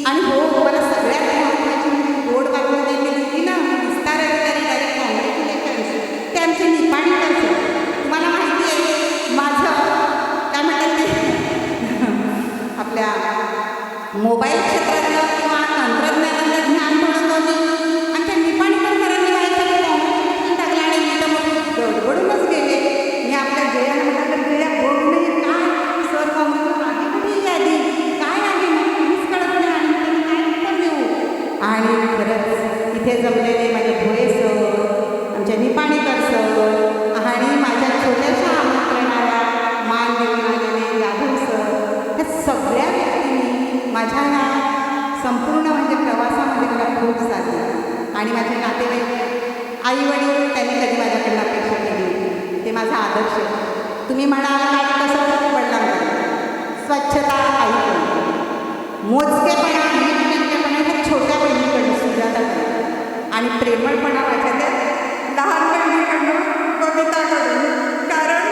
आणि हो मला सगळ्यात महत्त्वाची गोड बातमी त्यांनी दिली ना, विस्तार अधिकारी डायरेक्ट कॉंग्रॅच्युलेशन्स, ते आमचे निपाणीकर सर. तुम्हाला माहिती आहे माझं काय म्हणतात ते आपल्या मोबाईल क्षेत्रातलं किंवा तंत्रज्ञानातलं ज्ञान थोडं कमी आमच्या निपाणीकर सरांनी माझ्यासाठी कॉम्पिटिशन टाकलं आणि मी तर मग गडबडूनच गेले. मी आपल्या जयाला म्हटलं जया बोलू नये काय सर कॉम्पिटिशन आहे कुठे यादी काय आहे मला काहीच कळत नाही आणि त्यांनी काय उत्तर देऊ. आणि खरंच इथे जमलेले माझे भोये सर आमच्या निपाणीकर सर आणि माझ्या छोट्याशा आमंत्रणाला मान देऊन आलेले जाधव सर ह्या सगळ्या व्यक्तींनी माझ्या ह्या संपूर्ण म्हणजे प्रवासामध्ये मला खूप साथ दिली. आणि माझे नातेवाईक आईवडील त्यांनी कधी माझ्याकडनं अपेक्षा केली ते माझा आदर्श आहे. तुम्ही म्हणाल काय कसं वडिलांकडे स्वच्छता आईकडे मोजकेपणा नीटनेटकेपणा हे छोट्या बहिणीकडे सुजाताकडे आणि प्रेमळपणा माझ्या त्या लहान बहिणीकडनं बबिताकडून. कारण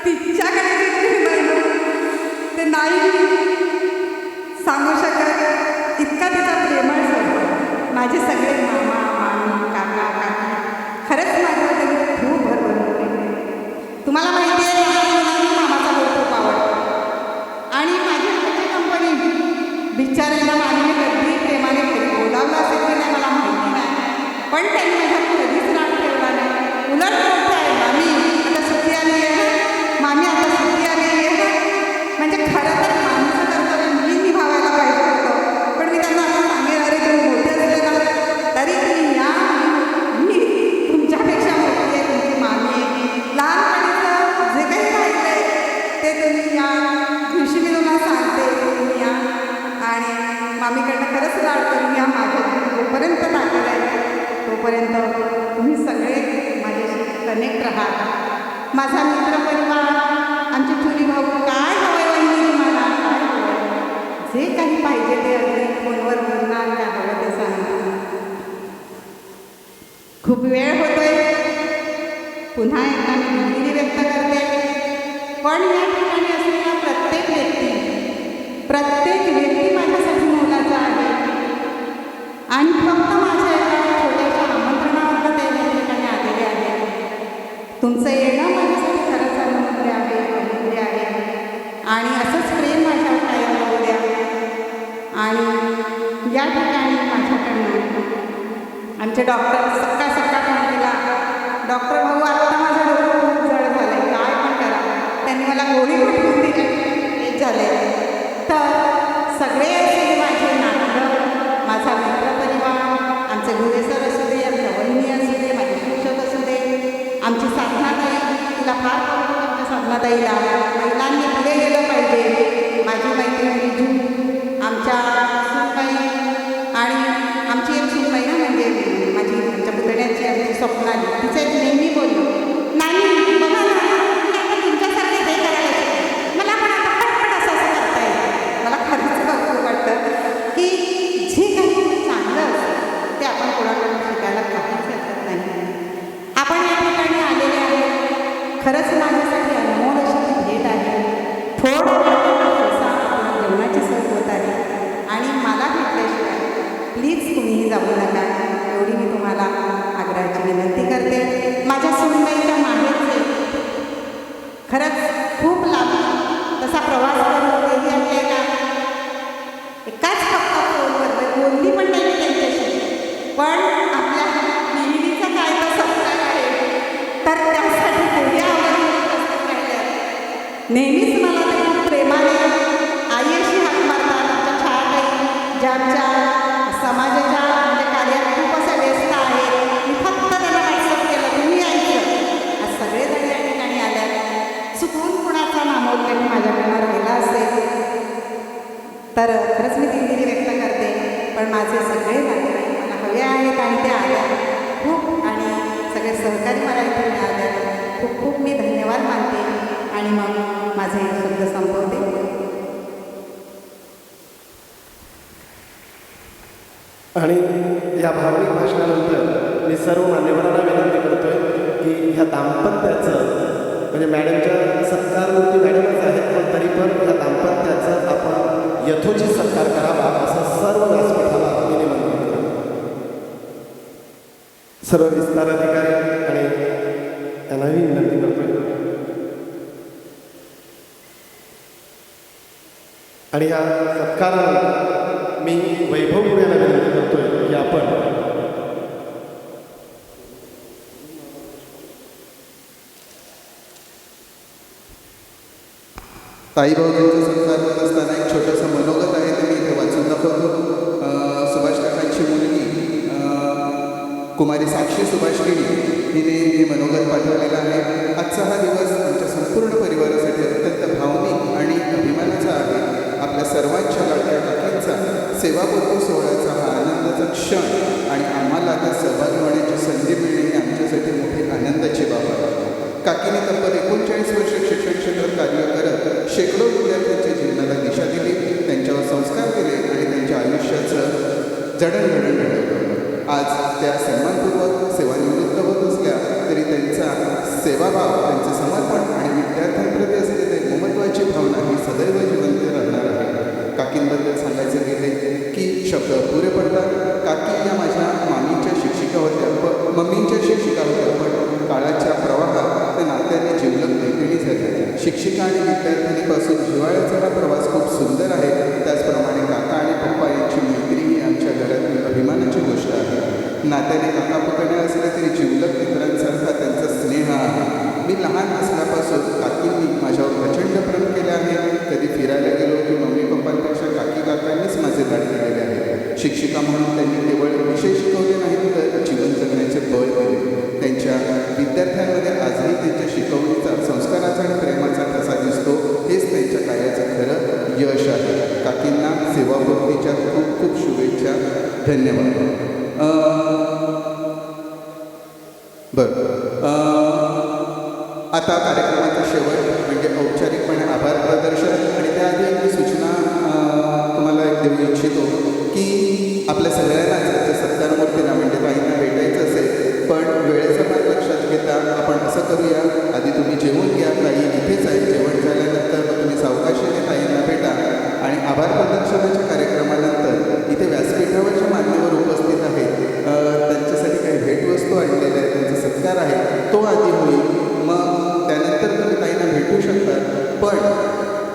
तिच्याकडे जे प्रेम आहे ना, ते नाही सांगू शकत इतका तिचा प्रेमळ स्वभाव. माझे सगळे मामा मामी काका काका खरंच माझ्यावर त्यांनी खूप भरभरून प्रेम आहे. तुम्हाला माहिती आहे मला मामाचा लोक खूप आवडतो आणि माझी आमची कंपनी बिचाऱ्यांना मामीने कधी प्रेमाने बोलावलं असेल की नाही मला माहिती नाही, पण त्यांनी माझ्यावर कधीच राग ठेवला नाही. उलट बोलत आहे मामी आता सुट्टी आली आहे मामी आता सुट्टी आली आहे. म्हणजे खरं तर मामीचं कर्तव्य मी निभावायला पाहिजे होतं, पण मी त्यांना असं सांगेन अरे तुम्ही मोठे असले ना तरी तुम्ही या मी तुमच्यापेक्षा मोठी आहे तुमची मामी आहे. लहानपणीचं जे काही राहिलं आहे ते तुम्ही या दिवशी मी तुम्हाला सांगते तुम्ही या आणि मामीकडनं खरंच लाड करून या. माझ्या जोपर्यंत ताकद आहे तोपर्यंत तुम्ही सगळे माझ्याशी कनेक्ट राहा. माझा मित्रपरिवार आमचे चुली भाऊ काय हवं वहिनी तुम्हाला काय हवं जे काही पाहिजे ते अगदी फोनवर बोलणार काय हवं ते सांगणार. खूप वेळ होतोय पुन्हा एकदा मी दिलगिरी व्यक्त करते, पण या ठिकाणी असलेला प्रत्येक व्यक्ती माझ्यासाठी मोलाचा आहे आणि फक्त माझ्या एका छोट्याशा आमंत्रणावर ते या ठिकाणी आलेले आहे. तुमचं येणं माझ्यासाठी खरंच अमूल्य आहे आणि असंच प्रेम माझ्यावर कायम राहू द्या. आणि या ठिकाणी माझ्याकडनं आमचे डॉक्टर सक्का फोन केला, डॉक्टर भाऊ आत्ता माझं डोकं खूप जड झालं आहे काय पण करा. त्यांनी मला गोळी पाठवून दिली हेच झाले. तर सगळे असे माझे नातलग माझा मित्रपरिवार आमचे गुरेसर असू दे आमच्या बहिणी असू दे माझे शिक्षक असू दे आमची साधनाताई तिला फार आवडतो. आमच्या साधनाताईला महिलांनी पुढे गेलं पाहिजे. माझी मैत्रीण रिजू आमच्या सूनबाई आणि आमची एक सूनबाई ना म्हणजे माझी आमच्या पुतण्याची आमची स्वप्नाली तिचं एक नेहमी बोललो नाही बघा ना मी आता तुमच्यासारखे हे करायला शिकले मला पण आता पटपट असं करता येईल. मला खरंच खूप वाटतं की जे काही चांगलं असतं ते आपण कोणाकडून शिकायला काहीच हरकत नाही. आपण या ठिकाणी आलेले आहोत खरंच माझ्यासाठी अनमोल अशी ती भेट आहे. थोडा पैसा आपल्या जेवणाची सोय होत आहे आणि मला भेटल्याशिवाय प्लीज तुम्हीही जाऊ नका एवढी मी तुम्हाला आग्रहाची विनंती करते. माझ्या सूनबाईच्या माहेरचे खरंच खूप लाभ तसा प्रवास करून तेही आपल्याला एकाच फक्त फोनवर बोलली पण नाही मी त्यांच्याशी, पण आपल्या नेहमीचं काय तर संस्कार आहे तर त्यासाठी तेवढी आवड राहिल्या. नेहमीच मला ते खूप प्रेमाने आई अशी हाक मारतात. आमच्या छायाताई ज्या आमच्या समाजाच्या म्हणजे कार्यात खूप असं व्यस्त आहे. मी फक्त त्यांना व्हॉट्सअप केलं तुम्ही यायचं आज सगळेजण या ठिकाणी आल्या. चुकून कुणाचा नामोल्लेख माझ्याकडनं राहिला असेल तर खरंच मी दिलगिरी व्यक्त करते, पण माझे सगळे नातेवाईक मला हवे आहेत आणि ते आले खूप आणि सगळे सहकारी मला इथे मिळाले. खूप खूप मी धन्यवाद मानते आणि मग माझे शब्द संपवते. आणि या भावनिक भाषणानंतर मी सर्व मान्यवरांना विनंती करतोय की ह्या दाम्पत्याचं म्हणजे मॅडमच्या सत्कारवरती मॅडमच आहेत पण तरी पण ह्या दाम्पत्याचं आपण यथोचित सत्कार करावा असं सर्व व्यासपीठाला मी निमंत्रण करतो. सर्व विस्तार अधिकारी आणि त्यांनाही विनंती करतोय. आणि या सत्काराला मी वैभव पुण्याला विनंती करतोय की आपण ताईभाऊजींचा सत्कार होत असताना एक छोटंसं मनोगत आहे ते मी इथे वाचून दाखवतो. सुभाष काकांची मुलगी कुमारी साक्षी सुभाष केळी हिने हे मनोगत पाठवलेलं आहे. आजचा हा दिवस आमच्या संपूर्ण परिवारासाठी अत्यंत भावनिक आणि अभिमानाचा आहे. आपल्या सर्वांच्या लाडक्या काकींचा सेवापूर्ती सोहळ्याचा हा आनंदाचा क्षण आणि आम्हाला आता सहभागी होण्याची संधी मिळणे ही आमच्यासाठी मोठी आनंदाची बाब आहे. काकीने तब्बल 39 वर्ष शिक्षण क्षेत्रात कार्य करत शेकडो विद्यार्थ्यांच्या जीवनाला दिशा दिली, त्यांच्यावर संस्कार केले आणि त्यांच्या आयुष्याचं जडणघडण घडवलं. आज त्या सन्मानपूर्वक सेवानिवृत्त होत असल्या तरी त्यांचा सेवाभाव, त्यांचे समर्पण आणि विद्यार्थ्यांप्रती असलेली महत्त्वाची भावना ही सदैव जिवंत राहणार आहे. काकींबद्दल सांगायचं गेले की शब्द पुरे पडतात. काकी या माझ्या मामींच्या शिक्षिका होत्या, मम्मींच्या शिक्षिका होत्या, पण काळाच्या प्रवाहात त्या नात्याने जीवलग मैत्रिणी झाल्या. शिक्षिका आणि विद्यार्थिनीपासून जिव्हाळ्याचा हा प्रवास खूप सुंदर आहे. त्याचप्रमाणे काका आणि पप्पा यांची मैत्री ही आमच्या घरातील अभिमानाची गोष्ट आहे. नात्याने काका पुतण्या असले तरी जिवलग मित्रांसारखा त्यांचा स्नेह आहे. मी लहान असल्यापासून काकींनी माझ्यावर प्रचंड प्रेम केले आहे. कधी फिरायला गेलो की मम्मी पप्पांपेक्षा काकी काकांनीच माझे लाड केलेले आहे. शिक्षिका म्हणून त्यांनी केवळ विषय शिकवले नाही तर जीवन जगण्याचे बळ दिले. त्यांच्या विद्यार्थ्यांमध्ये आजही त्यांच्या शिकवणीचा, संस्काराचा आणि प्रेमाचा ठसा दिसतो. हेच त्यांच्या कार्याचं खरं यश आहे. काकींना सेवापूर्तीच्या खूप खूप शुभेच्छा. धन्यवाद. आता कार्यक्रमाचा शेवट म्हणजे औपचारिकपणे आभार प्रदर्शन आणि त्याआधी एक सूचना तुम्हाला एक देऊ इच्छितो की आपल्या सगळ्यांना जर सत्कारमूर्तीला म्हणजे ताईंना भेटायचं असेल पण वेळेचं फार लक्षात घेता आपण असं करूया, आधी तुम्ही जेवून घ्या, ताई इथेच आहे. जेवण झाल्यानंतर मग तुम्ही सावकाशीने ताईंना भेटा आणि आभार प्रदर्शनाच्या कार्यक्रमानंतर इथे व्यासपीठावरच्या मान्यवर उपस्थित आहेत, त्यांच्यासाठी काही भेटवस्तू आणलेल्या आहेत, त्यांचा सत्कार आहे, तो आधी होईल. मग त्यानंतर तुम्ही ताईंना भेटू शकता, पण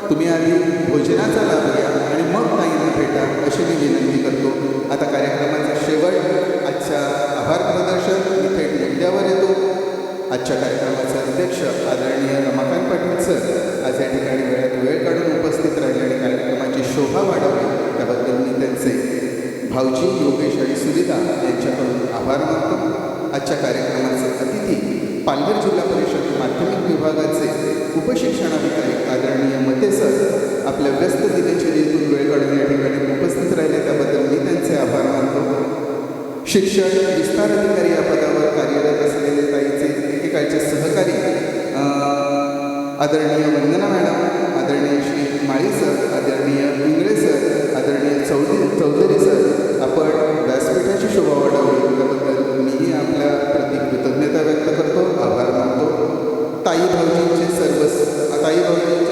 तुम्ही आधी भोजनाचा लाभ घ्या आणि मग ताईंना भेटा अशी मी विनंती करतो. आता कार्यक्रमाचा शेवट, आजच्या आभार प्रदर्शन मी थेट मुद्द्यावर येतो. आजच्या कार्यक्रमाचे अध्यक्ष आदरणीय रमाकांत पाटील सर आज या ठिकाणी वेळ काढून उपस्थित राहिले आणि कार्यक्रमाची शोभा वाढवली त्याबद्दल मी त्यांचे भाऊजी योगेश आणि सुविधा यांच्याकडून आभार मानतो. आजच्या कार्यक्रमाचे अतिथी पालघर जिल्हा परिषद माध्यमिक विभागाचे उपशिक्षणाधिकारी आदरणीय मते सर आपल्या व्यस्त दिनचर्येतून वेळ काढून या ठिकाणी उपस्थित राहिले त्याबद्दल मी त्यांचे आभार मानतो. शिक्षण विस्तार अधिकारी या पदावर कार्यरत असलेले ताईचे एकेकाळचे सहकारी आदरणीय वंदना मॅडम, आदरणीय श्री माळी सर, आदरणीय इंगळे सर, आदरणीय चौधरी सर आपण व्यासपीठाची शोभा वाढवली त्याबद्दल मीही आपल्या प्रति कृतज्ञता व्यक्त करतो, आभार मानतो. ताई भाऊजींचे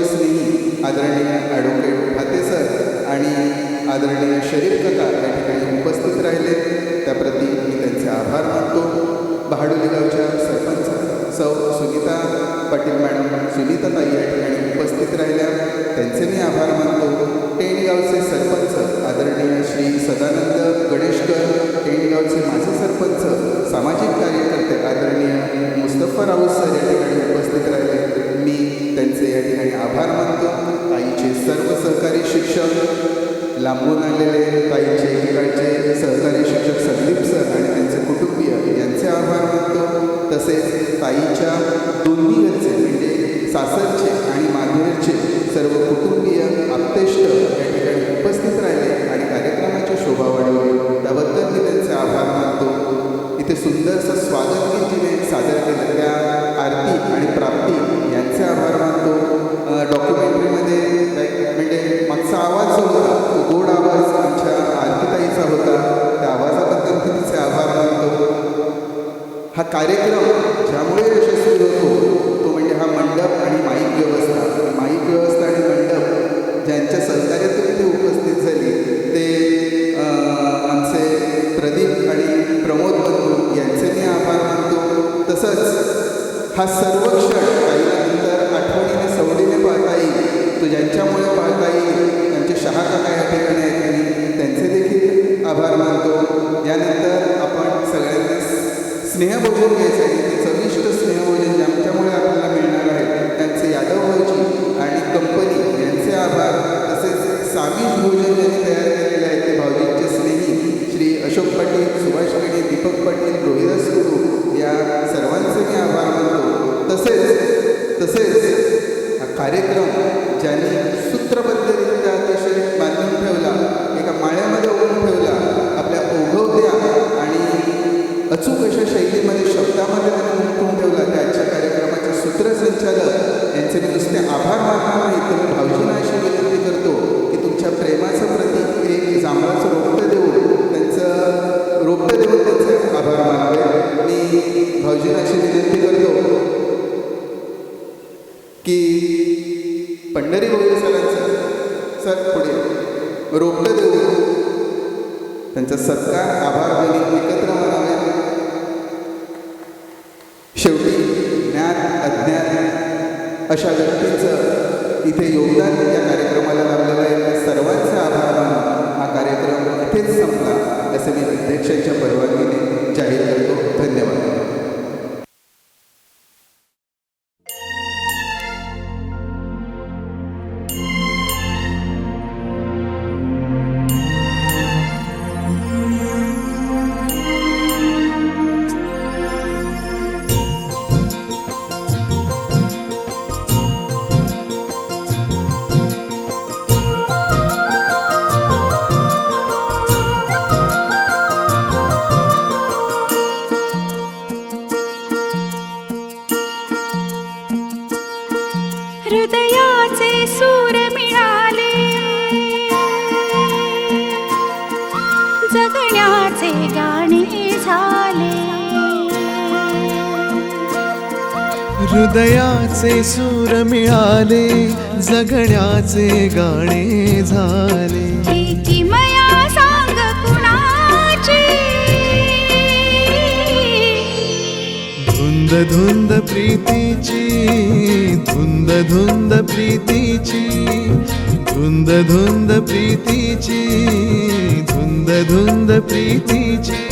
स्नेही आदरणीय ॲडव्होकेट भाते सर आणि आदरणीय शरीफ काका या ठिकाणी उपस्थित राहिले त्याप्रती मी त्यांचे आभार मानतो. बहाडोली गावच्या सरपंच सौ सुनीता पाटील मॅडम, सुनीता ताई या ठिकाणी उपस्थित राहिल्या त्यांचे मी आभार मानतो. टेणगावचे सरपंच आदरणीय श्री सदानंद गणेशकर, टेणगावचे माजी सरपंच सामाजिक कार्यकर्ते आदरणीय मुस्तफा राऊत सर या ठिकाणी उपस्थित राहिले मी त्यांचे या ठिकाणी आभार मानतो. ताईचे सर्व सहकारी शिक्षक, लांबून आलेले ताईचे एकेकाळचे सहकारी शिक्षक संदीप सर आणि त्यांचे कुटुंबीय यांचे आभार मानतो. तसेच ताईच्या दोन्ही घरचे म्हणजे सासरचे आणि माधुरचे सर्व कुटुंबीय आप्तेष्ट या ठिकाणी उपस्थित राहिले आणि कार्यक्रमाची शोभा वाढवली त्याबद्दल मी त्यांचे आभार मानतो. इथे सुंदरसं स्वागत गीत जिने सादर केलं त्या आरती आणि प्राप्ती यांचे आभार मानतो. डॉक्युमेंटरीमध्ये म्हणजे मागचा आवाज जो होता तो गोड आवाज आमच्या आरतीताईचा होता, त्या आवाजाबद्दल मी तिचे आभार मानतो. हा कार्यक्रम ज्यामुळे यशस्वी होतो तो म्हणजे हा मंडप आणि माईक व्यवस्था आणि मंडप ज्यांच्या सहकार्यातून इथे उपस्थित झाली ते आमचे प्रदीप आणि प्रमोद बंधू यांचे मी आभार मानतो. तसंच हा सर्व क्षण काही नंतर आठवणीने सवडीने पाहता येईल, तो ज्यांच्यामुळे पाहता येईल त्यांचे काका या ठिकाणी आहेत आणि त्यांचे देखील आभार मानतो. यानंतर आपण सगळ्यांना स्नेहभोजन घ्यायचं आहे. ते चविष्ट स्नेहभोजन ज्यांच्यामुळे आपल्याला मिळणार आहे त्यांचे यादव भाऊजी आणि कंपनी यांचे आभार. तसेच सामिष भोजन ज्यांनी तयार केलेले आहे ते भाऊजींचे स्नेही श्री अशोक पाटील, सुभाष केणी, दीपक पाटील, रोहिदास गुरु या सर्वांचे मी आभार मानतो. तसेच हा कार्यक्रम ज्यांनी सूत्रबद्धरित्या अतिशय बांधून ठेवला, एका माळ्यामध्ये ओढून ठेवला, आपल्या ओघवत्या आणि अचूक अशा शैलीमध्ये शब्दामध्ये त्यांनी गुंतवून ठेवला, त्या कार्यक्रमाचे सूत्रसंचालक यांचे मी नुसते आभार मानणार नाही तर मी भाऊजींना अशी विनंती करतो की तुमच्या प्रेमाचं प्रतीक एक जांभळाचं रोपटं देऊन त्यांचे आभार मानावे. मी भाऊजींना अशी विनंती करतो की पंढरी गोविंद सर पुढे रोपटं देऊन त्यांचा सत्कार आभार दोन्ही एकत्र मानावे. शेवटी ज्ञान अज्ञान अशा व्यक्तींचं इथे योगदान या कार्यक्रमाला लाभलेलं आहे. सर्वांचे आभार मानून हा कार्यक्रम इथेच संपला असे मी अध्यक्षांच्या परवानगीने जाहीर करतो. धन्यवाद. हृदयाचे सूर मिळाले, जगण्याचे गाणे झाले. हृदयाचे सूर मिळाले, जगण्याचे गाणे झाले. ही किमया सांग कुणाची, धुंद धुंद प्रीतीची, धुंद धुंद प्रीतीची, धुंद धुंद प्रीतीची, धुंद धुंद प्रीतीची.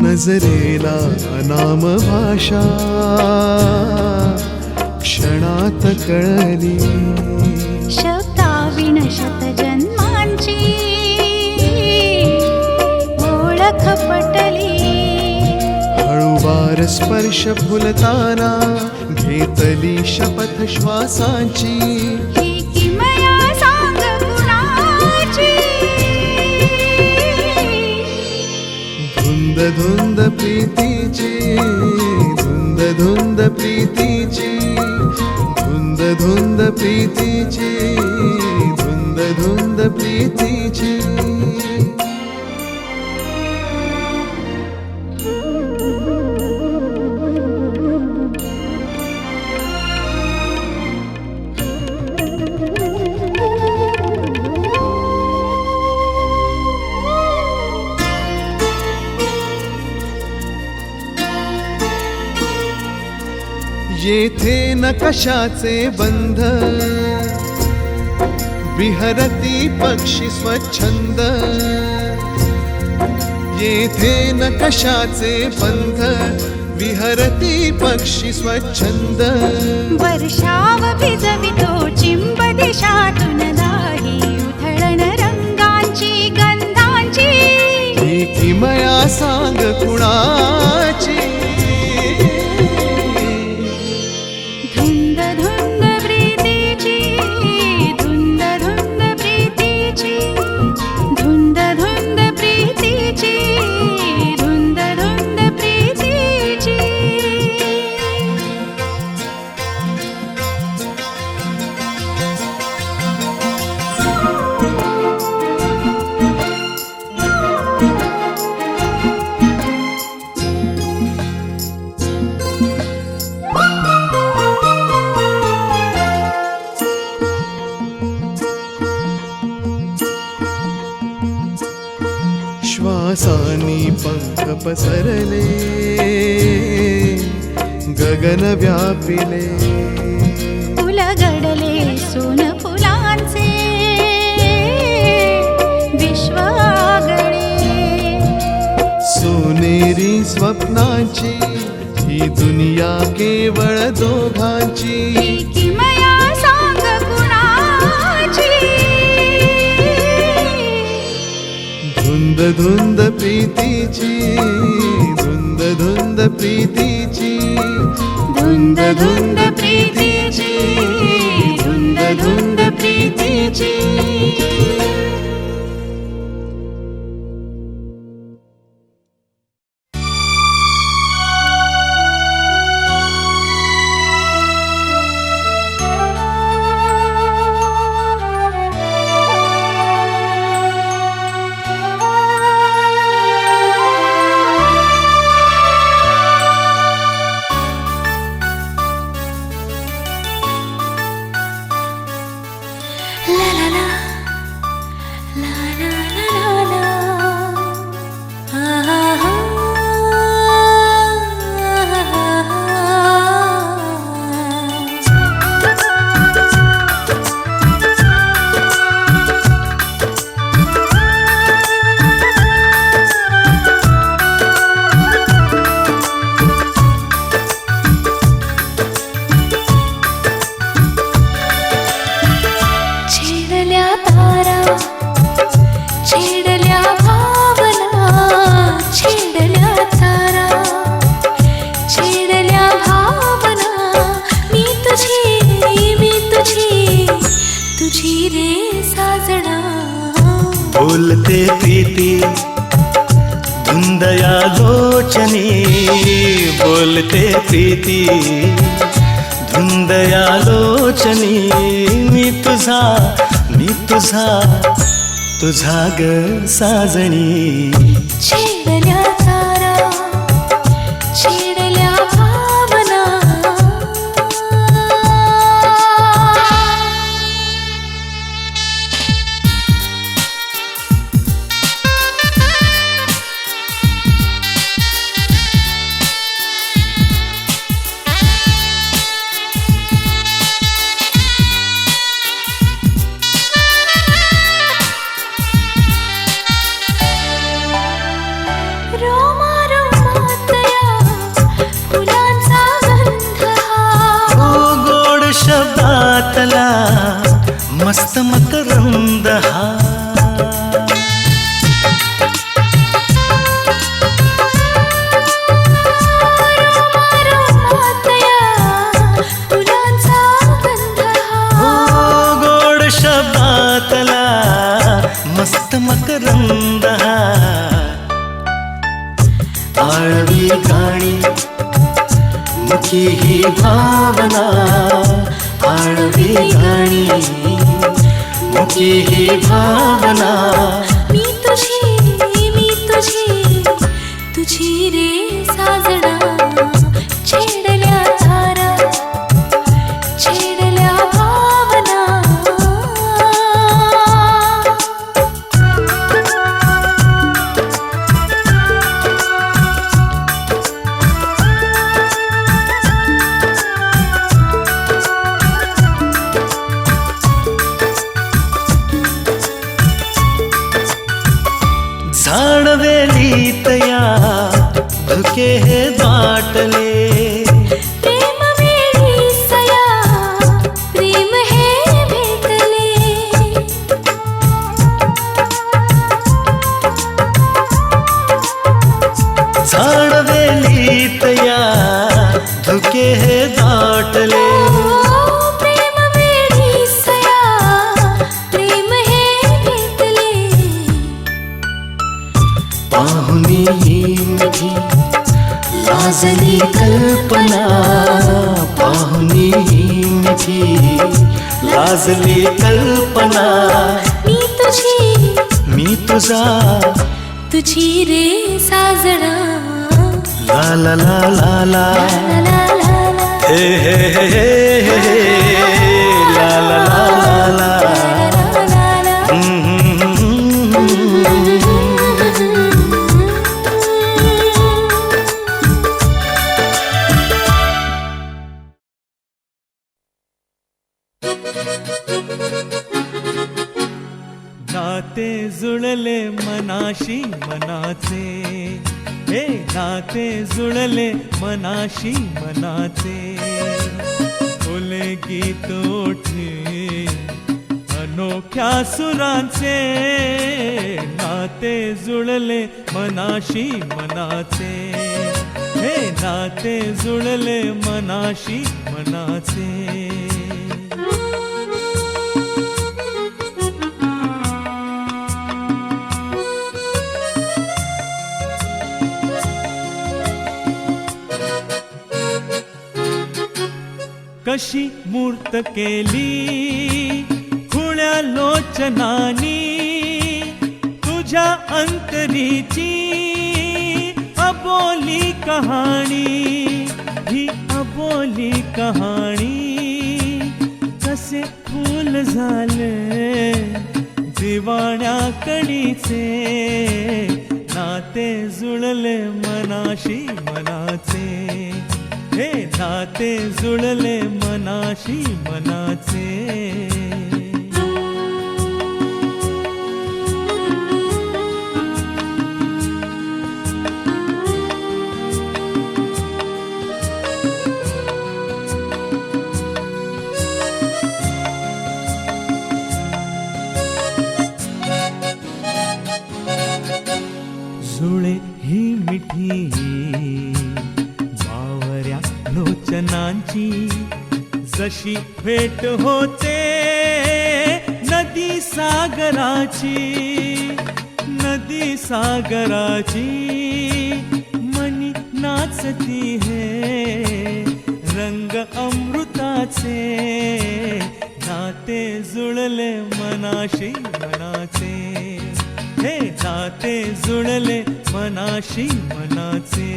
नजरेला अनाम भाषा क्षणात कळली, शब्दाविण शतजन्मांची ओळख पटली. हळूवार स्पर्श फुलताना घेतली शपथ श्वासांची. ही किमया सांग कुणाची, धुंद धुंद प्रीतीची, धुंद धुंद प्रीतीची, धुंद धुंद प्रीतीची, धुंद धुंद प्रीतीची. येथे न कशाचे बंध, विहरती पक्षी स्वच्छंद. येथे न कशाचे बंध, विहरती पक्षी स्वच्छंद. वर्षाव भिजवितो चिंब दिशातून दाही, उधळण रंगांची गंधांची. ही किमया सांग कुणाची, धुंद धुंद प्रीतीची, धुंद धुंद प्रीतीची, धुंद धुंद प्रीतीची, धुंद धुंद प्रीतीची. उल्हासानी पंख पसरले, गगन व्यापिले. उलगडले सोन फुलांचे विश्व आगळे. सोनेरी स्वप्नाची ही दुनिया केवळ दोघांची. ही किमया सांग कुणाची. धुंद धुंद प्रीतीची, धुंद धुंद प्रीतीची, धुंद धुंद प्रीतीची, धुंद धुंद प्रीतीची. बोलते प्रीती धुंदया लोचनी, बोलते प्रीती धुंदया लोचनी. मी तुझा तुझा ग साजणी. छेडल्या तारा, छेडल्या भावना. शब्दातला मस्त मकरंद हा. गोड शब्दातला मस्त मकरंद हा. आळवी गाणी मुखी ही भावना, आळवी गाणी मुखी ही भावना. मी तुझी रे साजना. छेडल्या तारा, छेडल्या भावना. झाडवेलीतया धुके हे दाटले. प्रेम वेळीसया प्रेम हे भेटले. झाडवेलीतया धुके हे दाटले. प्रेम वेळीसया प्रेम हे भेटले. पाहुनी मिठी लाजली कल्पना, पाहुनी मिठी लाजली कल्पना. मी तुझा तुझी रे साजना. ला ला ला ला ला हे हे हे हे हे ला ला ला ला ला. नाते जुळले मनाशी मनाचे, हे नाते जुळले मनाशी मनाचे, फुले गीत ओठी अनोख्या सुरांचे, नाते जुळले मनाशी मनाचे, हे नाते जुळले मनाशी मनाचे. कशी मूर्त केली खुळ्या लोचनानी तुझ्या अंतरीची अबोली कहाणी, ही अबोली कहाणी. कसे फूल झाले दिवाण्या कणीचे, नाते जुळले मनाशी मनाचे, हे नाते जुळले मनाशी मनाचे. जुळे ही मिठी बावऱ्या लोचनांची, जशी भेट होते नदी सागराची, नदी सागराची. मनी नाचती है रंग अमृताचे, नाते जुळले मनाशी मनाचे, हे नाते जुळले मनाशी मनाचे.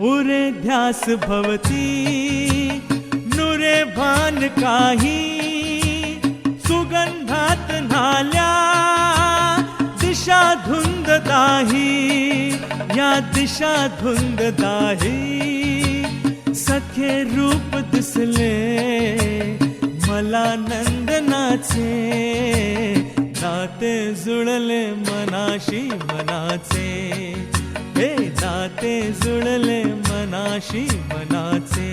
उरे ध्यास भवती नुरे भान काही, सुगंधात नाल्या दिशा धुंद दाही, या दिशा धुंद दाही. सखे रूप दिसले मला नंदनाचे, नाते जुळले मनाशी मनाचे, हे नाते जुळले मनाशी मनाचे,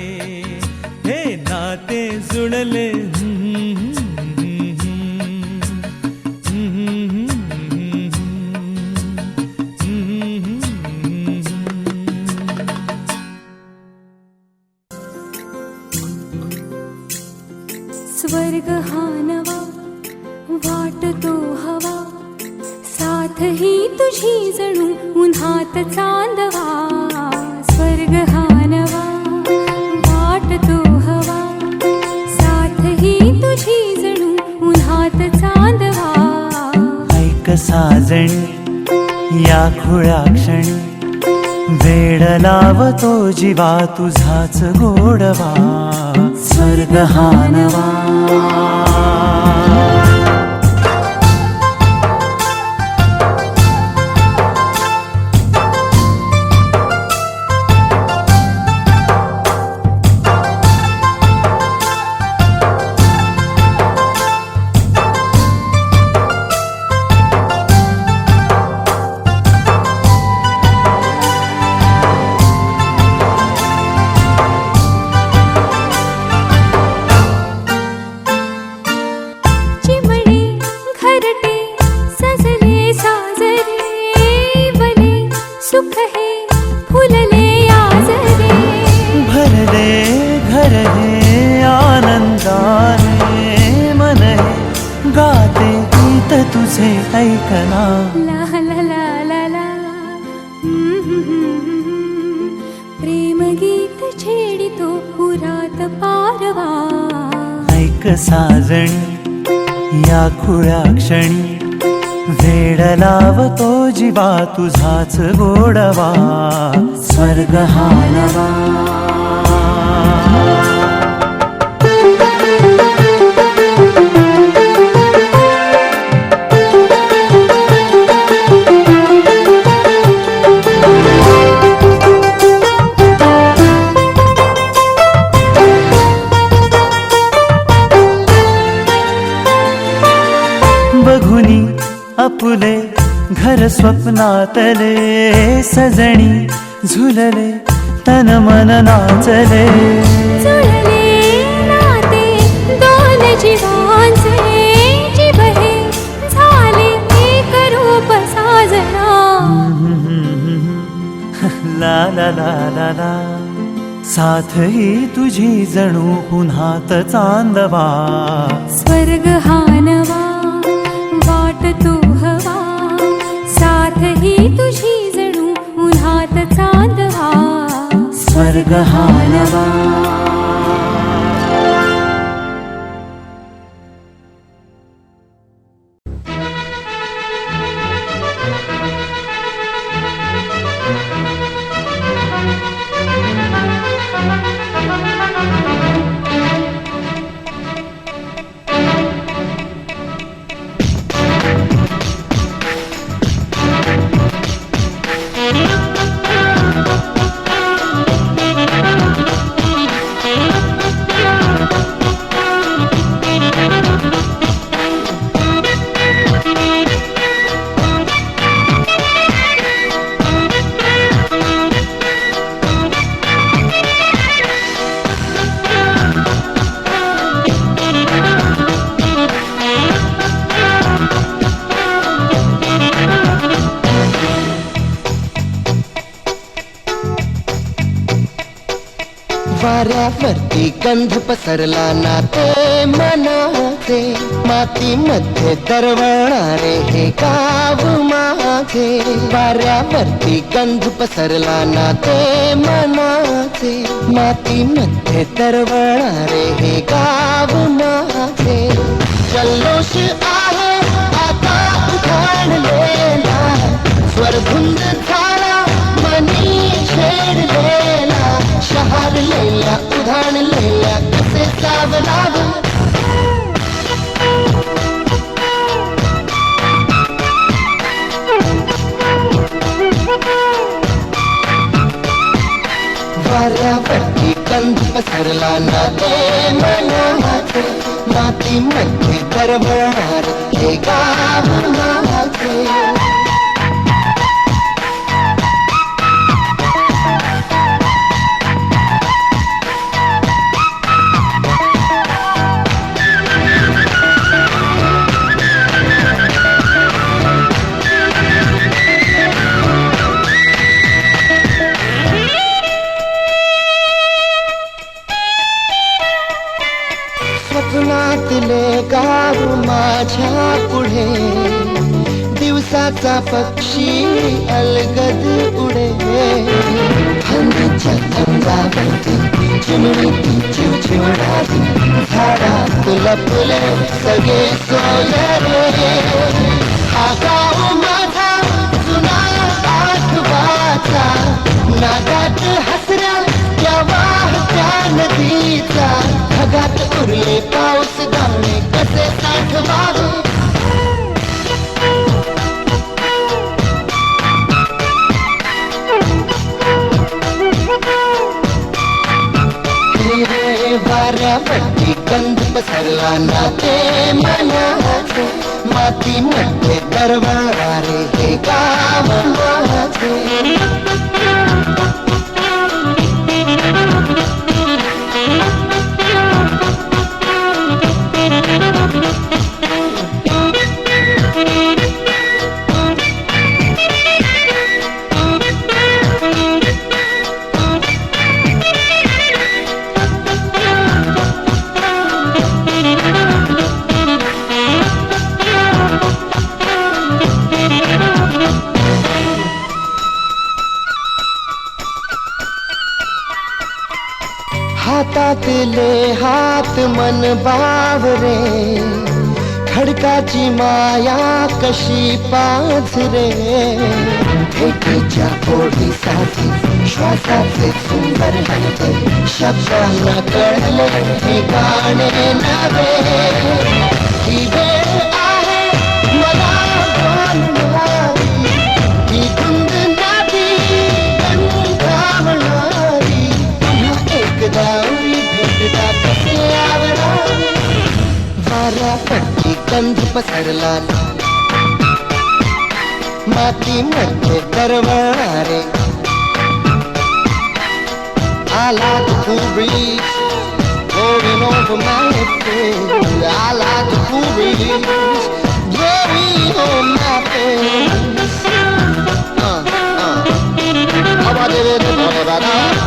हे नाते जुळले. स्वर्ग हा नवा वाटतो हवा, साथ ही तुझी जणू उन्हात चांदवा. स्वर्ग हा नवा वाटतो हवा, साथ ही तुझी जणू उन्हात चांदवा. ऐक साजणी या खुळ्या क्षणी, वेड लावतो जीवा तुझाच गोडवा. स्वर्ग हा नवा. तुझे ऐकना ला ला ला ला ला प्रेम गीत छेडितो पुरात पारवा. ऐक साजणी या खुळ्या क्षणी, वेड लावतो जीवा तुझाच गोडवा. स्वर्ग हा नवा. घर स्वप्नातले सजणी झुलले तन मन नाचले जुळले नाते दोन जीवांचे जीव हे झाले एक रूप साजना ला ला ला ला ला साथ ही तुझी जणू पुन्हात चांदवा स्वर्ग हा नवा वाट तू हवा साथ ही तुझी जणू उन्हात चांदवा स्वर्ग हा नवा वाऱ्यावरती गंध पसरला ना ते मनाचे मातीमध्ये दरवळणारे हे गाव माझे वाऱ्यावरती गंध पसरला ना ते मनाचे मातीमध्ये दरवळणारे हे गाव माझे जल्लोष आहे आता उखाणलेला स्वरभुंद झाला मनी छेडलेला शहार लेल्या उधाण लेल्या कसे सावलाव वाऱ्यावरती गंध पसरला ना ते मनाचे मातीमध्ये दरवळणार हे गाव माझे स्वप्नातले गाव माझ्या पुढे दिवसाचा पक्षी अलगद उडे हंदीच्या अंगावरती चिमणी चिवचिवडावी झाडात लपले सगळे सोयरे हा गाव माझा जुना आठवाचा नागात हसऱ्या त्या वाहत्या नदीचा ढगात उरले पाऊस दाणे कसे साठवावे वाऱ्यावरती गंध पसरला ना ते मनाचे मातीमध्ये दरवळणारे हे गाव माझे हातातले हात मन बावरे खडकाची माया कशी पाझरे भेटीच्या ओढीसाठी श्वासाचे सुंदर हलते शब्दांना कळले हे गाणे नव्हे ही वेळ आहे मला बोलणारी ही गुंद नादी गंधावणारी पुन्हा एकदा भेटता कसे आवडावी वाऱ्यावरती गंध पसरला मातीमध्ये तरवणारे I like the cool breeze blowing over my face. I like the cool breeze blowing on my face. How about it?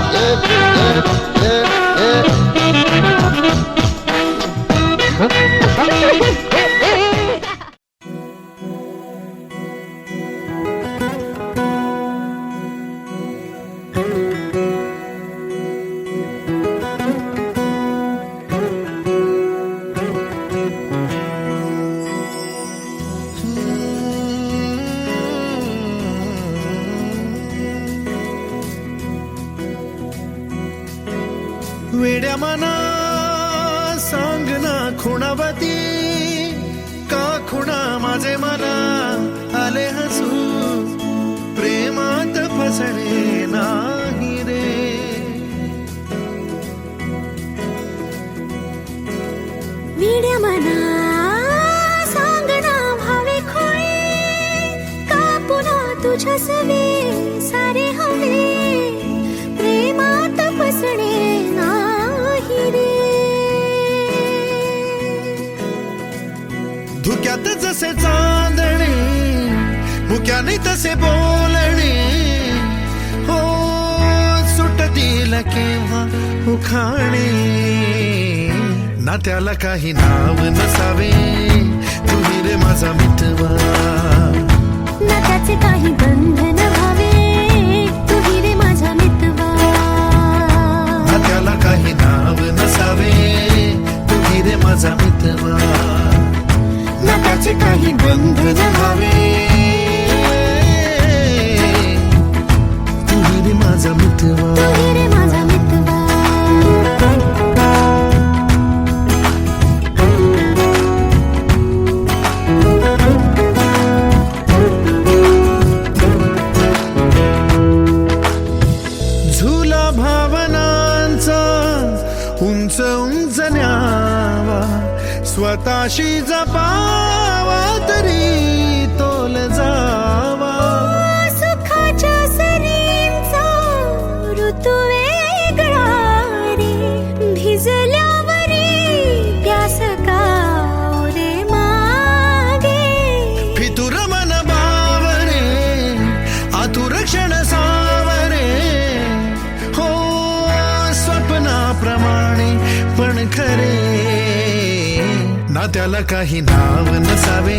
वेड्या मना सांग ना खुणावती का खुणा माझे मना आले हसू प्रेमात फसणे नाही रे वेड्या मना सांगना भावे खोळे का पुन्हा तुझ्या सवे सारे हवे प्रेमात फसणे नाही रे धुक्यात जसे चांदणे मुक्याने तसे बोलणे हो सुटतील केव्हा उखाणे ना त्याला काही नाव नसावे तुम्ही रे माझा मितवा ना त्याचे काही बंधन व्हावे तुम्ही रे माझा मितवा ना त्याला काही नाव नसावे तुम्ही रे माझा मितवा ना त्याचे काही बंधन व्हावे तुम्ही रे माझा मितवा तुम्ही रे माझा मितवा झुला भावनांचा उंच उंच न्यावा स्वतःशी जपावा तरी तोल जावा सुखाच्या सरींचा ऋतू वेगळा रे भिजल्यावरी प्यास का रे मागे फितुर मन बावरे आतुर क्षण सावरे हो स्वप्नाप्रमाणे पण खरे ना त्याला काही नाव नसावे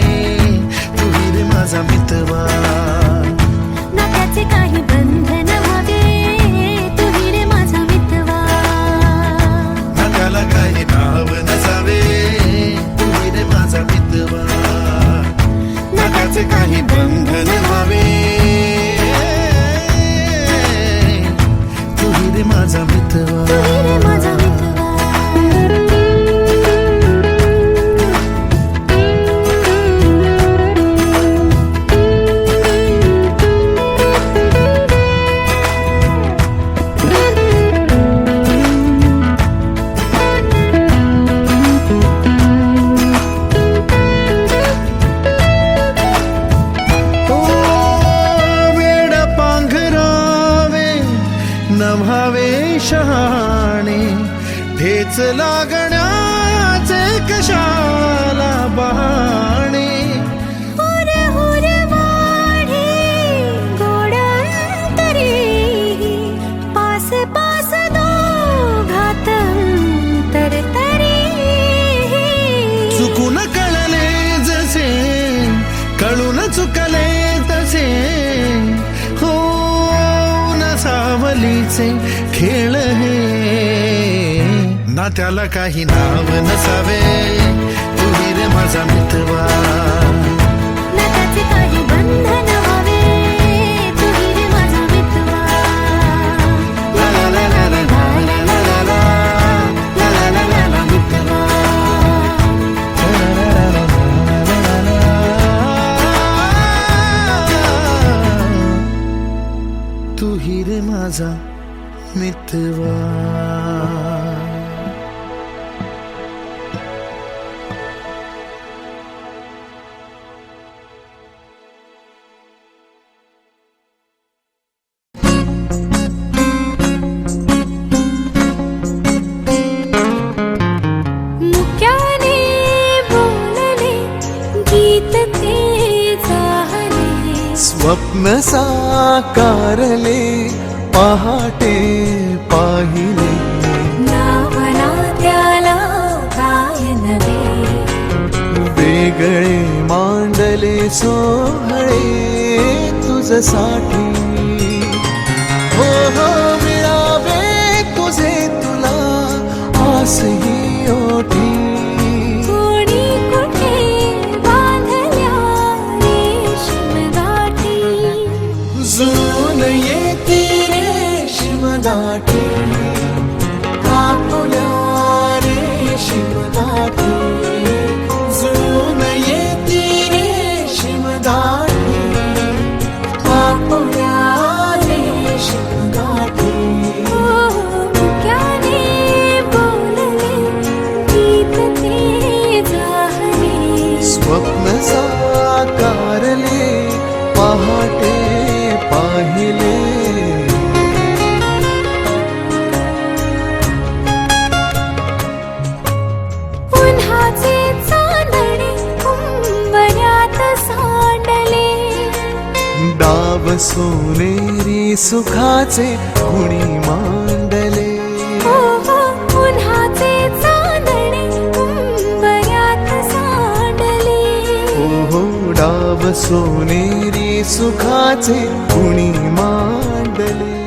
तुम्ही रे माझा मितवा ना त्याचे काही बंधन व्हावे तुम्ही रे माझा मितवा ना त्याला काही नाव नसावे तुम्ही रे माझा मितवा ना त्याचे काही बंधन व्हावे तुम्ही रे माझा मितवा तुम्ही रे माझा मितवा नभावे शहाणे ठेच लागण्याचे कशाला बहाणे हुर हुर वाढे गोड अंतरे पास पास दोघात अंतर तरी चुकून कळले जसे कळून चुकले तसे हो सावलीचे खेळ हे ना त्याला काही नाव नसावे तुम्ही रे माझा मितवा ना त्याचे काही बंधन व्हावे तुम्ही रे माझा मितवा ला ला ला ला ला ला ला ला ला ला ला ला ला ला मितवा तू ही रे माझा मितवा स्वप्न साकारले पहाटे पाहिले नावना त्याला काय नवे वेगळे मांडले सोहळे तुझसाठी हो हो मिळावे तुझे तुला आसही ओठी कोणी कुठे बांधल्या रेशीम गाठी जुळून येते रेशीम गाठी कापुल्या रेशीम गाठी जुळून येते रेशीम गाठी कापुल्या रेशीम गाठी मुक्याने बोलले गीत ते जाहले स्वप्न साकारले पहाटे पाहिले उन्हाचे चांदणे कुंभऱ्यात सांडले डाव सोनेरी सुखाचे कुणी मांडले हो हो उन्हाचे चांदणे कुंभऱ्यात सांडले हो डाव सोनेरी सुखाचे कुणी मांडले